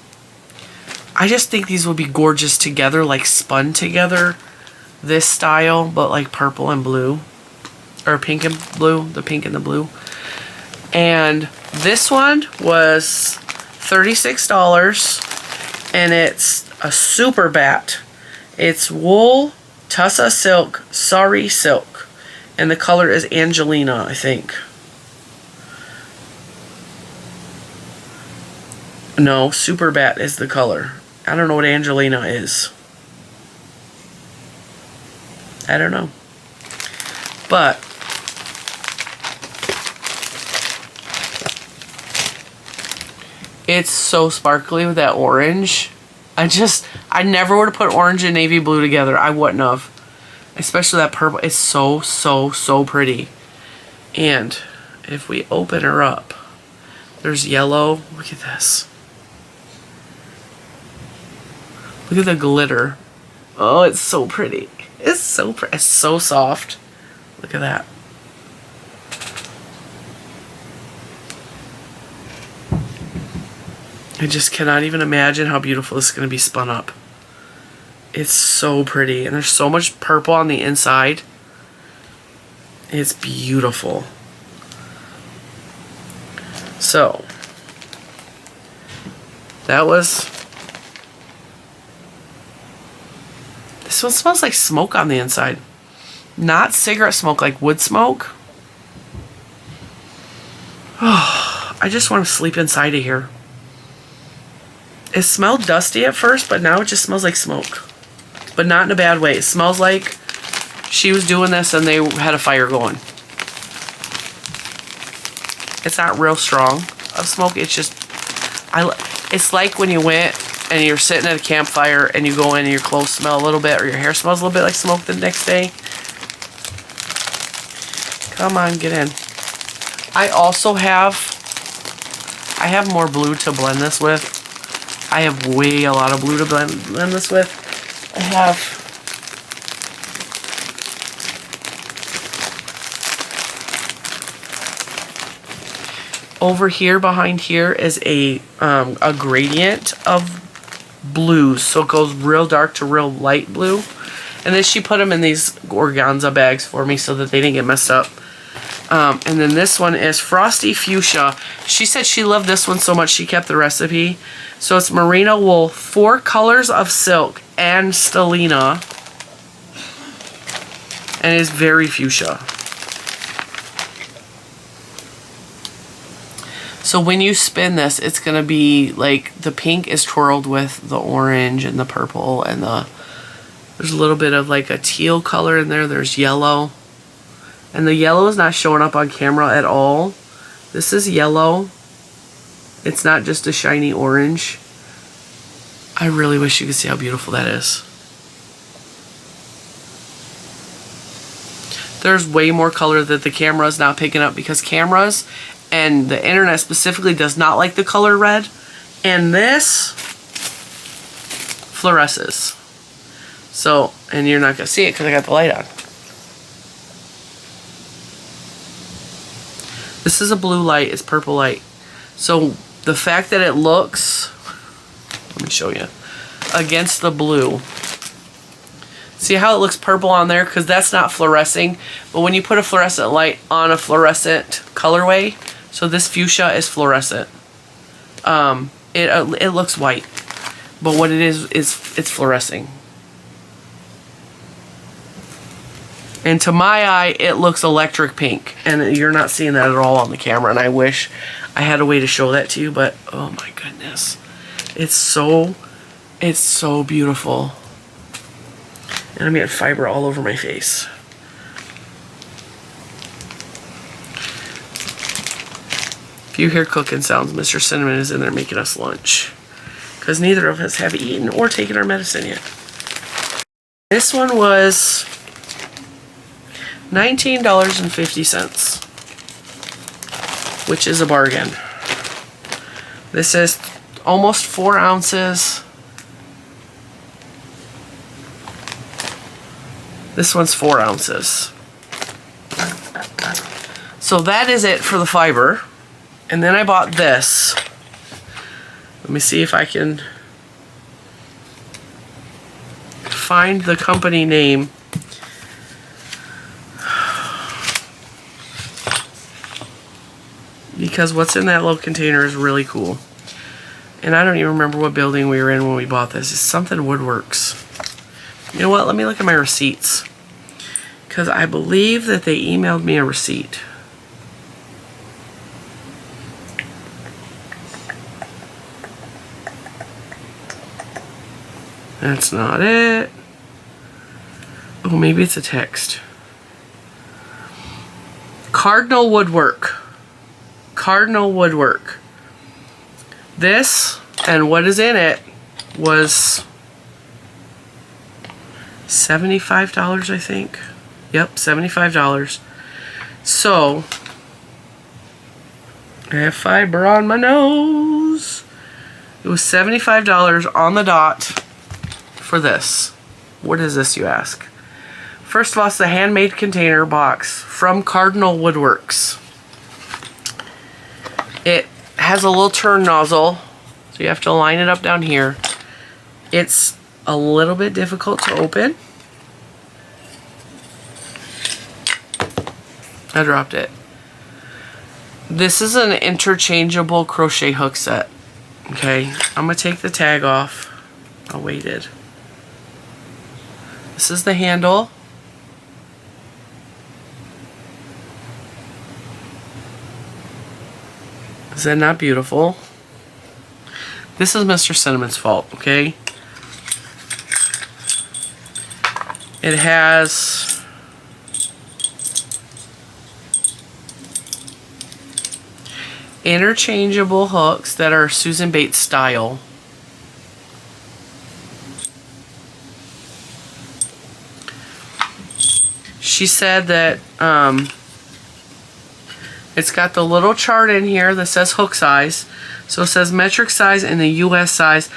I just think these would be gorgeous together, like spun together. This style, but like purple and blue. Or pink and blue. The pink and the blue. And this one was $36, and it's a super bat. It's wool, tussa silk, sari silk, and the color is Angelina, I think. No, super bat is the color. I don't know what Angelina is. I don't know. But it's so sparkly with that orange. I never would have put orange and navy blue together. I wouldn't have. Especially that purple. It's so, so, so pretty. And if we open her up, there's yellow. Look at this. Look at the glitter. Oh, it's so pretty. It's so pretty. It's so soft. Look at that. I just cannot even imagine how beautiful this is going to be spun up. It's so pretty. And there's so much purple on the inside. It's beautiful. So, that was... This one smells like smoke on the inside. Not cigarette smoke, like wood smoke. Oh, I just want to sleep inside of here. It smelled dusty at first, but now it just smells like smoke. But not in a bad way. It smells like she was doing this and they had a fire going. It's not real strong of smoke. It's just, it's like when you went and you're sitting at a campfire and you go in and your clothes smell a little bit or your hair smells a little bit like smoke the next day. Come on, get in. I also have more blue to blend this with. I have a lot of blue to blend this with. I have over here, behind here is a gradient of blues, so it goes real dark to real light blue. And then she put them in these organza bags for me so that they didn't get messed up. And then this one is Frosty Fuchsia. She said she loved this one so much she kept the recipe. So it's merino wool, 4 colors of silk, and stellina. And it is very fuchsia. So when you spin this, it's going to be like the pink is twirled with the orange and the purple, and there's a little bit of like a teal color in there. There's yellow. And the yellow is not showing up on camera at all. This is yellow. It's not just a shiny orange. I really wish you could see how beautiful that is. There's way more color that the camera is not picking up because cameras and the internet specifically does not like the color red. And this fluoresces. So, and you're not going to see it because I got the light on. This is a blue light, it's purple light. So the fact that it looks, let me show you, against the blue. See how it looks purple on there? Because that's not fluorescing. But when you put a fluorescent light on a fluorescent colorway, so this fuchsia is fluorescent. It looks white. But what it is it's fluorescing. And to my eye, it looks electric pink. And you're not seeing that at all on the camera. And I wish I had a way to show that to you. But, oh my goodness. It's so beautiful. And I'm getting fiber all over my face. If you hear cooking sounds, Mr. Cinnamon is in there making us lunch. Because neither of us have eaten or taken our medicine yet. This one was $19.50, which is a bargain. This is almost 4 ounces. This one's 4 ounces. So that is it for the fiber. And then I bought this. Let me see if I can find the company name. Because what's in that little container is really cool. And I don't even remember what building we were in when we bought this. It's something Woodworks. You know what? Let me look at my receipts. Because I believe that they emailed me a receipt. That's not it. Oh, maybe it's a text. Cardinal Woodwork. Cardinal Woodwork. This and what is in it was $75, I think. Yep, $75. So, I have fiber on my nose. It was $75 on the dot for this. What is this, you ask? First of all, it's the handmade container box from Cardinal Woodworks. It has a little turn nozzle, so you have to line it up down here. It's a little bit difficult to open. I dropped it. This is an interchangeable crochet hook set. Okay, I'm going to take the tag off. I waited. This is the handle. Is that not beautiful? This is Mr. Cinnamon's fault, okay? It has interchangeable hooks that are Susan Bates style. She said that it's got the little chart in here that says hook size. So it says metric size and the US size.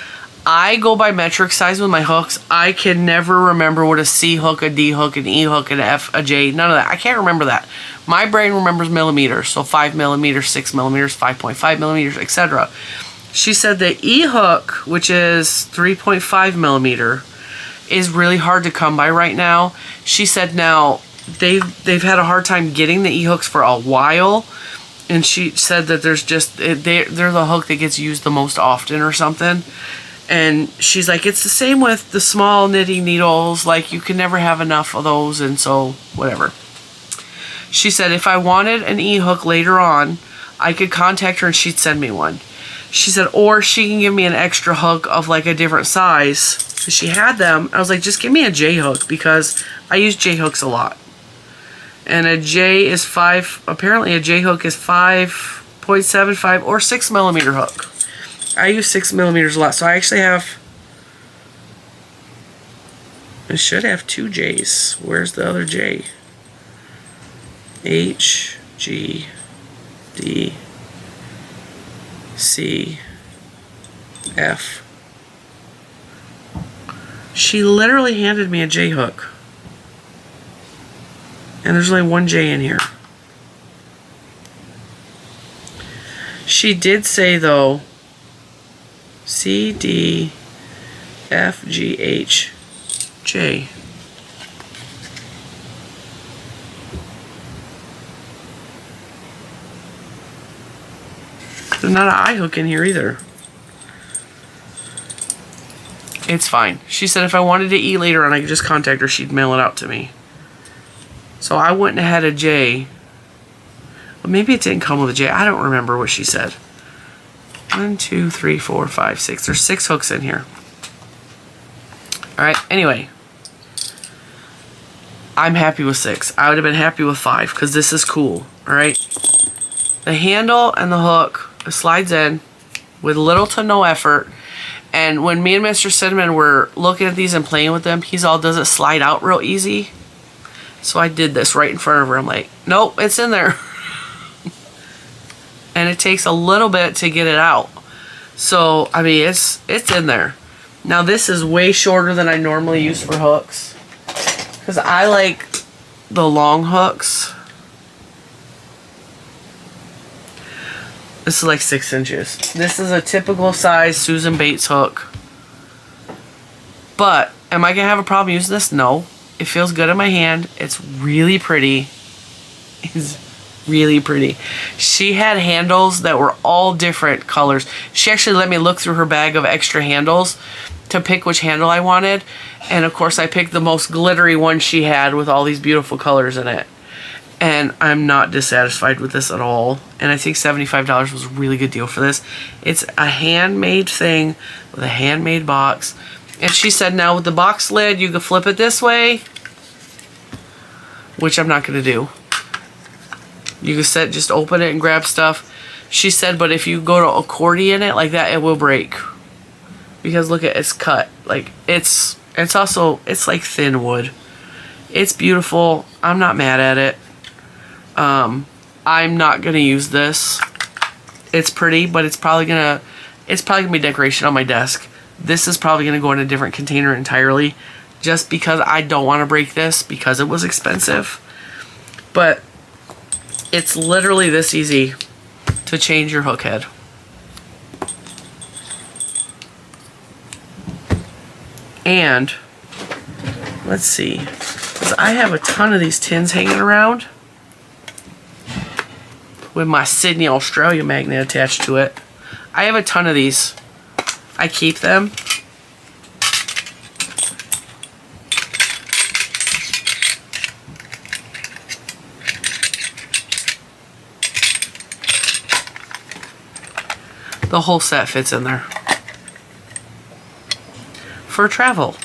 I go by metric size with my hooks. I can never remember what a C hook, a D hook, an E hook, an F, a J, none of that. I can't remember that. My brain remembers millimeters. So 5 millimeters, 6 millimeters, 5.5 millimeters, etc. She said the E hook, which is 3.5 millimeter, is really hard to come by right now. She said now they've had a hard time getting the E hooks for a while, and she said that there's just they're the hook that gets used the most often or something. And she's like, it's the same with the small knitting needles, like you can never have enough of those, and so whatever. She said if I wanted an E hook later on, I could contact her and she'd send me one. She said, or she can give me an extra hook of like a different size. Because she had them. I was like, just give me a J hook, because I use J hooks a lot. And a J is 5, apparently a J hook is 5.75 or 6 millimeter hook. I use 6 millimeters a lot, so I actually have, I should have 2 J's. Where's the other J? H, G, D, C, F. She literally handed me a J hook. And there's only 1 J in here. She did say though, C, D, FGHJ. There's not an eye hook in here either. It's fine. She said if I wanted to eat later on, I could just contact her. She'd mail it out to me. So I went ahead of J. Well, maybe it didn't come with a J. I don't remember what she said. 1, 2, 3, 4, 5, 6. There's 6 hooks in here. Alright, anyway. I'm happy with 6. I would have been happy with 5 because this is cool. Alright. The handle and the hook slides in with little to no effort. And when me and Mr. Cinnamon were looking at these and playing with them, he's all, does it slide out real easy? So I did this right in front of her. I'm like, nope, it's in there. And it takes a little bit to get it out. So, I mean, it's in there. Now, this is way shorter than I normally use for hooks. Because I like the long hooks. This is like 6 inches. This is a typical size Susan Bates hook. But, am I going to have a problem using this? No. It feels good in my hand. It's really pretty. It's really pretty. She had handles that were all different colors. She actually let me look through her bag of extra handles to pick which handle I wanted. And of course I picked the most glittery one she had with all these beautiful colors in it. And I'm not dissatisfied with this at all. And I think $75 was a really good deal for this. It's a handmade thing with a handmade box. And she said now with the box lid, you can flip it this way. Which I'm not going to do. You can just open it and grab stuff. She said, but if you go to accordion it like that, it will break. Because look at it's cut. Like it's also, it's like thin wood. It's beautiful. I'm not mad at it. I'm not gonna use this. It's pretty, but it's probably gonna be decoration on my desk. This is probably gonna go in a different container entirely, just because I don't want to break this because it was expensive. But it's literally this easy to change your hook head. And let's see, 'cause I have a ton of these tins hanging around with my Sydney, Australia magnet attached to it. I have a ton of these. I keep them. The whole set fits in there. For travel.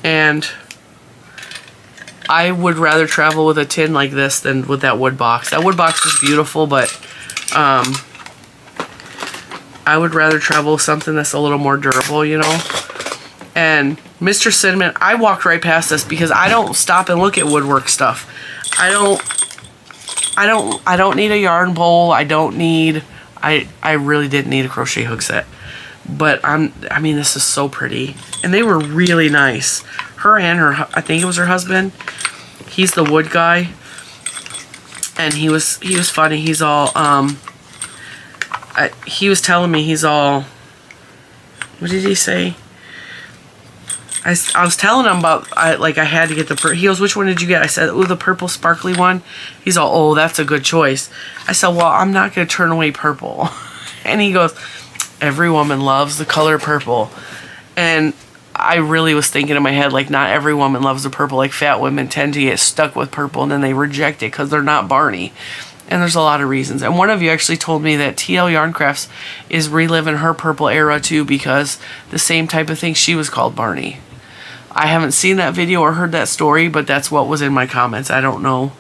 And I would rather travel with a tin like this than with that wood box. That wood box is beautiful, but I would rather travel with something that's a little more durable, you know. And Mr. Cinnamon, I walked right past this because I don't stop and look at woodwork stuff. I don't need a yarn bowl. I really didn't need a crochet hook set. But I mean, this is so pretty. And they were really nice. Her and I think it was her husband. He's the wood guy. And he was funny. He's all, he was telling me he's all, what did he say? I was telling him about, I had to get the, he goes, which one did you get? I said, oh, the purple sparkly one. He's all, oh, that's a good choice. I said, well, I'm not going to turn away purple. And he goes, every woman loves the color purple. And I really was thinking in my head, like, not every woman loves the purple. Like, fat women tend to get stuck with purple and then they reject it because they're not Barney. And there's a lot of reasons. And one of you actually told me that TL Yarn Crafts is reliving her purple era too, because the same type of thing, she was called Barney. I haven't seen that video or heard that story, but that's what was in my comments. I don't know.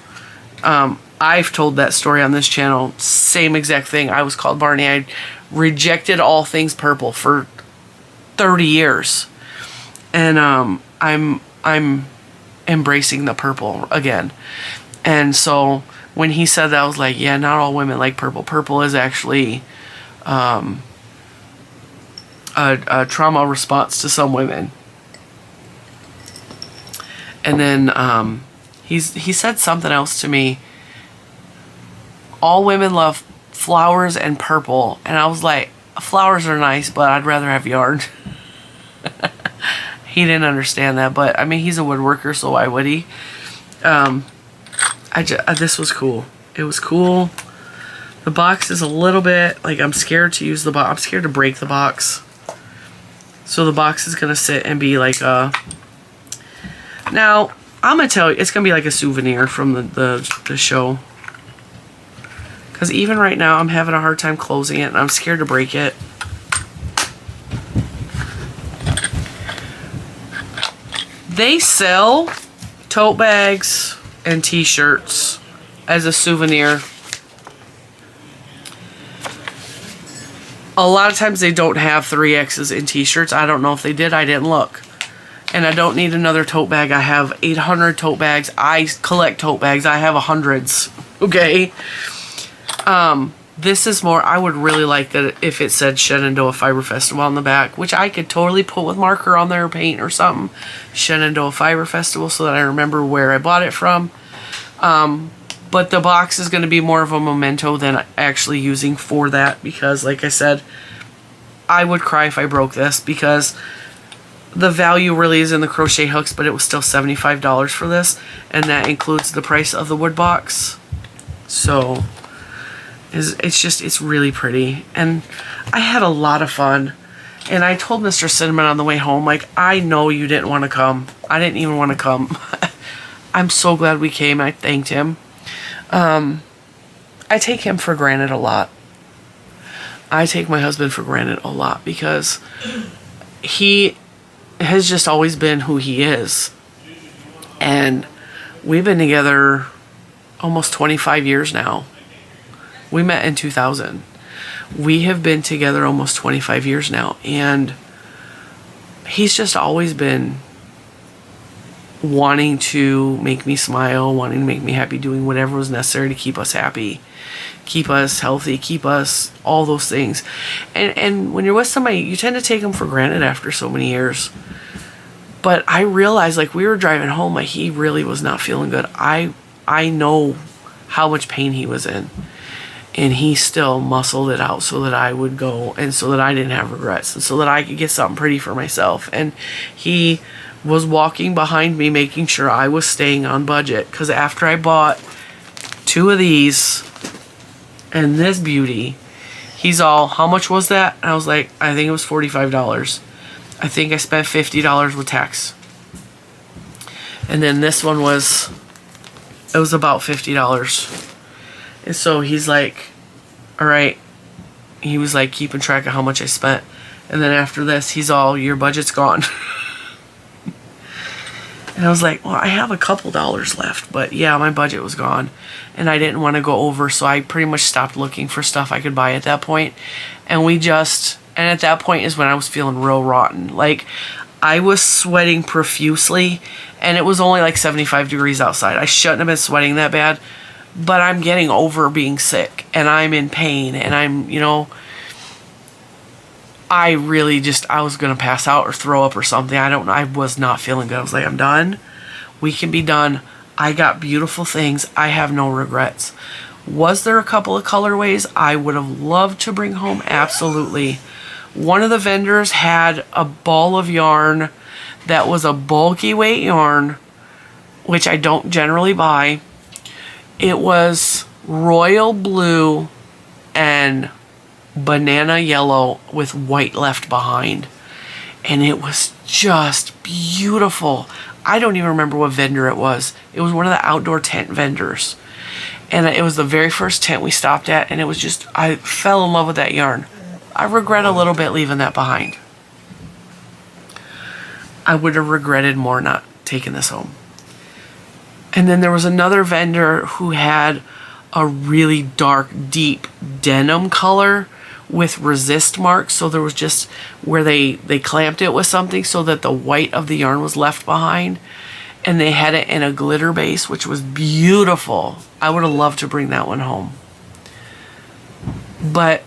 I've told that story on this channel. Same exact thing. I was called Barney. I rejected all things purple for 30 years. And I'm embracing the purple again. And so when he said that, I was like, yeah, not all women like purple. Purple is actually a trauma response to some women. And then he said something else to me. All women love flowers and purple. And I was like, flowers are nice, but I'd rather have yarn. He didn't understand that, but I mean, he's a woodworker, so why would he? This was cool. It was cool. The box is a little bit, like, I'm scared to use the box. I'm scared to break the box. So the box is going to sit and be like a... Now, I'm going to tell you, it's going to be like a souvenir from the show. Because even right now, I'm having a hard time closing it, and I'm scared to break it. They sell tote bags and t-shirts as a souvenir. A lot of times they don't have 3X's in t-shirts. I don't know if they did. I didn't look. And I don't need another tote bag. I have 800 tote bags. I collect tote bags. I have hundreds. Okay. This is more, I would really like that if it said Shenandoah Fiber Festival on the back, which I could totally put with marker on there or paint or something. Shenandoah Fiber Festival, so that I remember where I bought it from. But the box is going to be more of a memento than actually using for that, because like I said, I would cry if I broke this, because the value really is in the crochet hooks, but it was still $75 for this, and that includes the price of the wood box. So it's really pretty, and I had a lot of fun. And I told Mr. Cinnamon on the way home, like, I know you didn't want to come. I didn't even want to come. I'm so glad we came. I thanked him. I take him for granted a lot. I take my husband for granted a lot, because he has just always been who he is. And we've been together almost 25 years now. We met in 2000. We have been together almost 25 years now, and he's just always been wanting to make me smile, wanting to make me happy, doing whatever was necessary to keep us happy, keep us healthy, keep us all those things. And when you're with somebody, you tend to take them for granted after so many years. But I realized, like, we were driving home, like, he really was not feeling good. I know how much pain he was in. And he still muscled it out so that I would go, and so that I didn't have regrets, and so that I could get something pretty for myself. And he was walking behind me, making sure I was staying on budget. Because after I bought 2 of these and this beauty, he's all, how much was that? And I was like, I think it was $45. I think I spent $50 with tax. And then this one was, it was about $50. And so he's like, all right. He was like keeping track of how much I spent. And then after this, he's all, your budget's gone. And I was like, well, I have a couple dollars left. But yeah, my budget was gone. And I didn't want to go over. So I pretty much stopped looking for stuff I could buy at that point. And and at that point is when I was feeling real rotten. Like, I was sweating profusely. And it was only like 75 degrees outside. I shouldn't have been sweating that bad. But I'm getting over being sick, and I'm in pain, and I'm, I really I was going to pass out or throw up or something. I don't know. I was not feeling good. I was like, I'm done. We can be done. I got beautiful things. I have no regrets. Was there a couple of colorways I would have loved to bring home? Absolutely. One of the vendors had a ball of yarn that was a bulky weight yarn, which I don't generally buy. It was royal blue and banana yellow with white left behind. And it was just beautiful. I don't even remember what vendor it was. It was one of the outdoor tent vendors. And it was the very first tent we stopped at. And it was just, I fell in love with that yarn. I regret a little bit leaving that behind. I would have regretted more not taking this home. And then there was another vendor who had a really dark, deep denim color with resist marks. So there was just where they clamped it with something so that the white of the yarn was left behind. And they had it in a glitter base, which was beautiful. I would have loved to bring that one home. But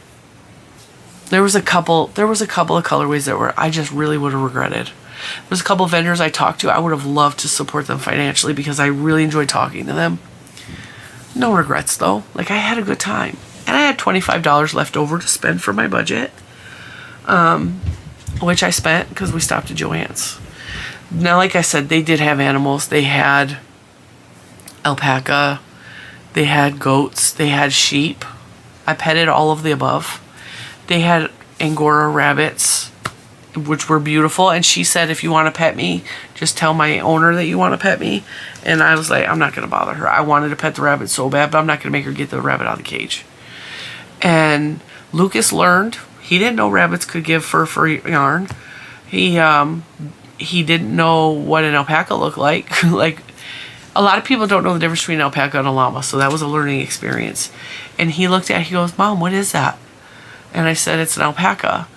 there was a couple of colorways that I just really would have regretted. There's a couple of vendors I talked to. I would have loved to support them financially because I really enjoyed talking to them. No regrets, though. Like, I had a good time. And I had $25 left over to spend for my budget. which I spent because we stopped at Joann's. Now, like I said, they did have animals. They had alpaca, they had goats, they had sheep. I petted all of the above. They had Angora rabbits, which were beautiful. And she said, if you want to pet me, just tell my owner that you want to pet me. And I was like, I'm not going to bother her. I wanted to pet the rabbit so bad, but I'm not going to make her get the rabbit out of the cage. And Lucas learned. He didn't know rabbits could give fur for yarn. He didn't know what an alpaca looked like. Like, a lot of people don't know the difference between an alpaca and a llama, so that was a learning experience. And he looked at it, he goes, Mom, what is that? And I said, it's an alpaca.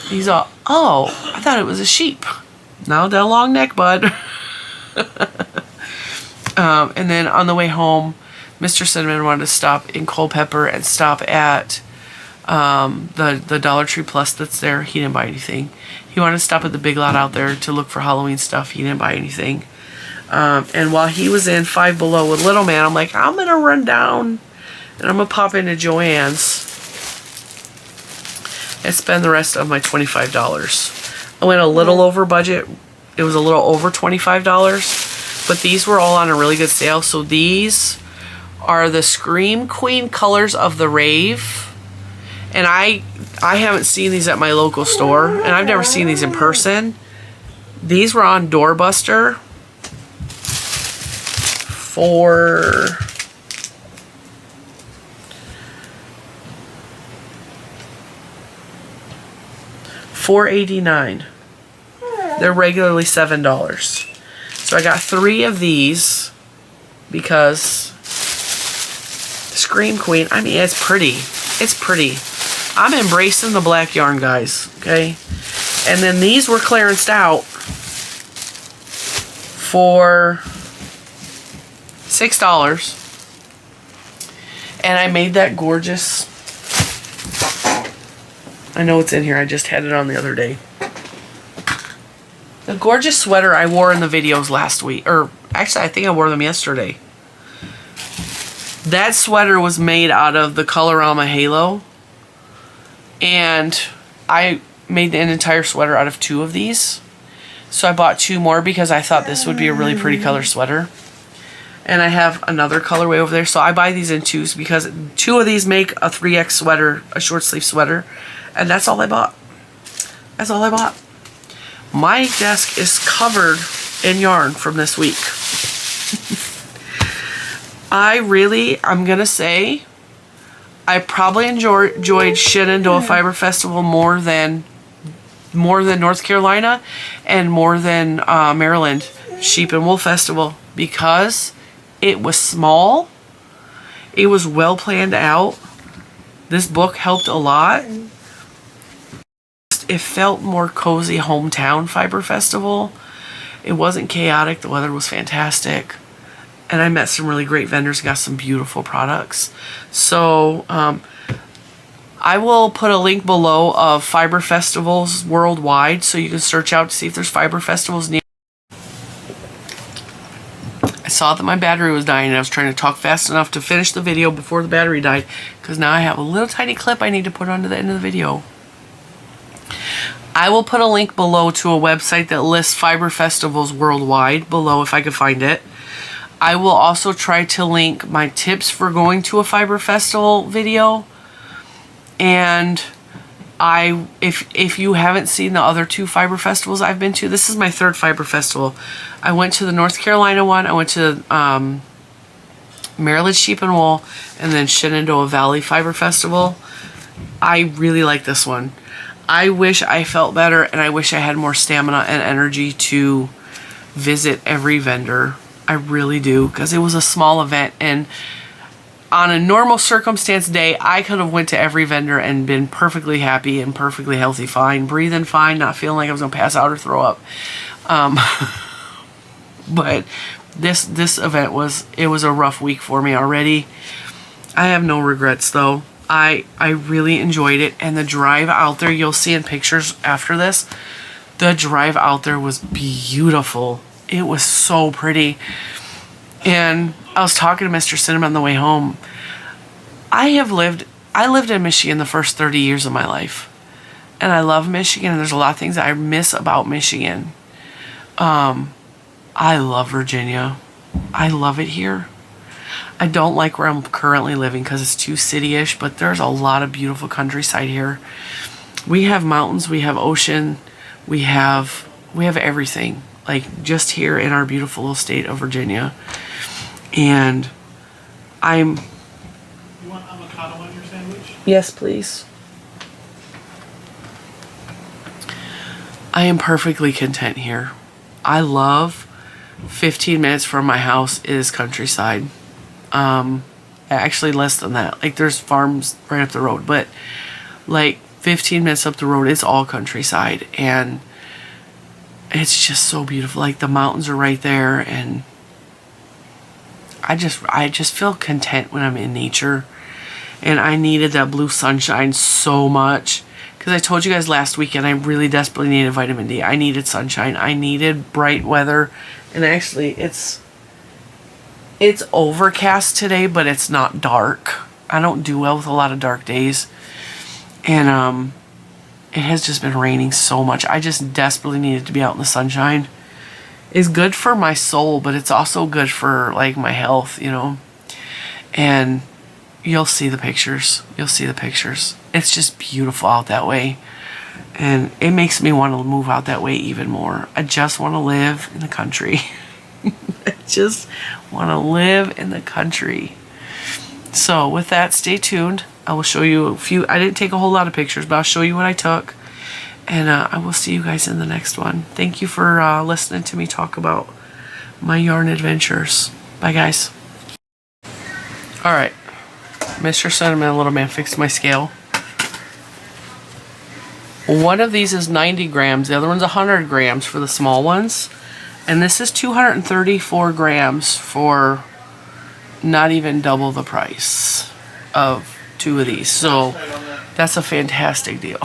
He's all, oh, I thought it was a sheep. No, that long neck, bud. And then on the way home, Mr. Cinnamon wanted to stop in Culpeper and stop at the Dollar Tree Plus that's there. He didn't buy anything. He wanted to stop at the Big Lot out there to look for Halloween stuff. He didn't buy anything. And while he was in Five Below with Little Man, I'm like, I'm going to run down and I'm going to pop into Joann's and spend the rest of my $25. I went a little over budget. It was a little over $25, but these were all on a really good sale. So these are the Scream Queen colors of the Rave. And I haven't seen these at my local store, and I've never seen these in person. These were on Doorbuster for $4.89. They're regularly $7. So I got 3 of these because Scream Queen, I mean, it's pretty. It's pretty. I'm embracing the black yarn, guys, okay? And then these were clearanced out for $6. And I made that gorgeous, I know it's in here, I just had it on the other day. The gorgeous sweater I wore in the videos last week, or actually I think I wore them yesterday. That sweater was made out of the Colorama Halo. And I made an entire sweater out of 2 of these. So I bought 2 more because I thought this would be a really pretty color sweater. And I have another colorway over there. So I buy these in 2s because 2 of these make a 3X sweater, a short sleeve sweater. And that's all I bought. That's all I bought. My desk is covered in yarn from this week. I'm going to say, I probably enjoyed Shenandoah Fiber Festival more than North Carolina and more than Maryland Sheep and Wool Festival because it was small. It was well planned out. This book helped a lot. It felt more cozy hometown Fiber Festival. It wasn't chaotic. The weather was fantastic. And I met some really great vendors, got some beautiful products. So I will put a link below of fiber festivals worldwide so you can search out to see if there's fiber festivals near. I saw that my battery was dying and I was trying to talk fast enough to finish the video before the battery died because now I have a little tiny clip I need to put onto the end of the video. I will put a link below to a website that lists fiber festivals worldwide below if I can find it. I will also try to link my tips for going to a fiber festival video. And if you haven't seen the other 2 fiber festivals I've been to, this is my 3rd fiber festival. I went to the North Carolina one, I went to Maryland Sheep and Wool, and then Shenandoah Valley Fiber Festival. I really like this one. I wish I felt better and I wish I had more stamina and energy to visit every vendor. I really do, because it was a small event, and on a normal circumstance day, I could have went to every vendor and been perfectly happy and perfectly healthy, fine, breathing fine, not feeling like I was going to pass out or throw up. But this event was a rough week for me already. I have no regrets though. I really enjoyed it, and the drive out there, you'll see in pictures after this, the drive out there was beautiful. It was so pretty. And I was talking to Mr. Cinnamon on the way home. I lived in Michigan the first 30 years of my life. And I love Michigan. There's a lot of things I miss about Michigan. I love Virginia. I love it here. I don't like where I'm currently living because it's too city-ish, but there's a lot of beautiful countryside here. We have mountains, we have ocean, we have everything, like just here in our beautiful little state of Virginia. And You want avocado on your sandwich? Yes, please. I am perfectly content here. I love 15 minutes from my house is countryside. Actually less than that. Like there's farms right up the road, but like 15 minutes up the road, it's all countryside, and it's just so beautiful. Like the mountains are right there, and I just feel content when I'm in nature. And I needed that blue sunshine so much, because I told you guys last weekend I really desperately needed vitamin D. I needed sunshine. I needed bright weather. And actually it's overcast today, but it's not dark. I don't do well with a lot of dark days. And it has just been raining so much. I just desperately needed to be out in the sunshine. It's good for my soul, but it's also good for like my health, you know. And you'll see the pictures. You'll see the pictures. It's just beautiful out that way. And it makes me want to move out that way even more. I just want to live in the country. I just want to live in the country. So with that, stay tuned. I will show you a few. I didn't take a whole lot of pictures, but I'll show you what I took. And I will see you guys in the next one. Thank you for listening to me talk about my yarn adventures. Bye, guys. All right. Mr. Cinnamon Little Man fixed my scale. One of these is 90 grams. The other one's 100 grams for the small ones. And this is 234 grams for not even double the price of two of these. So that's a fantastic deal.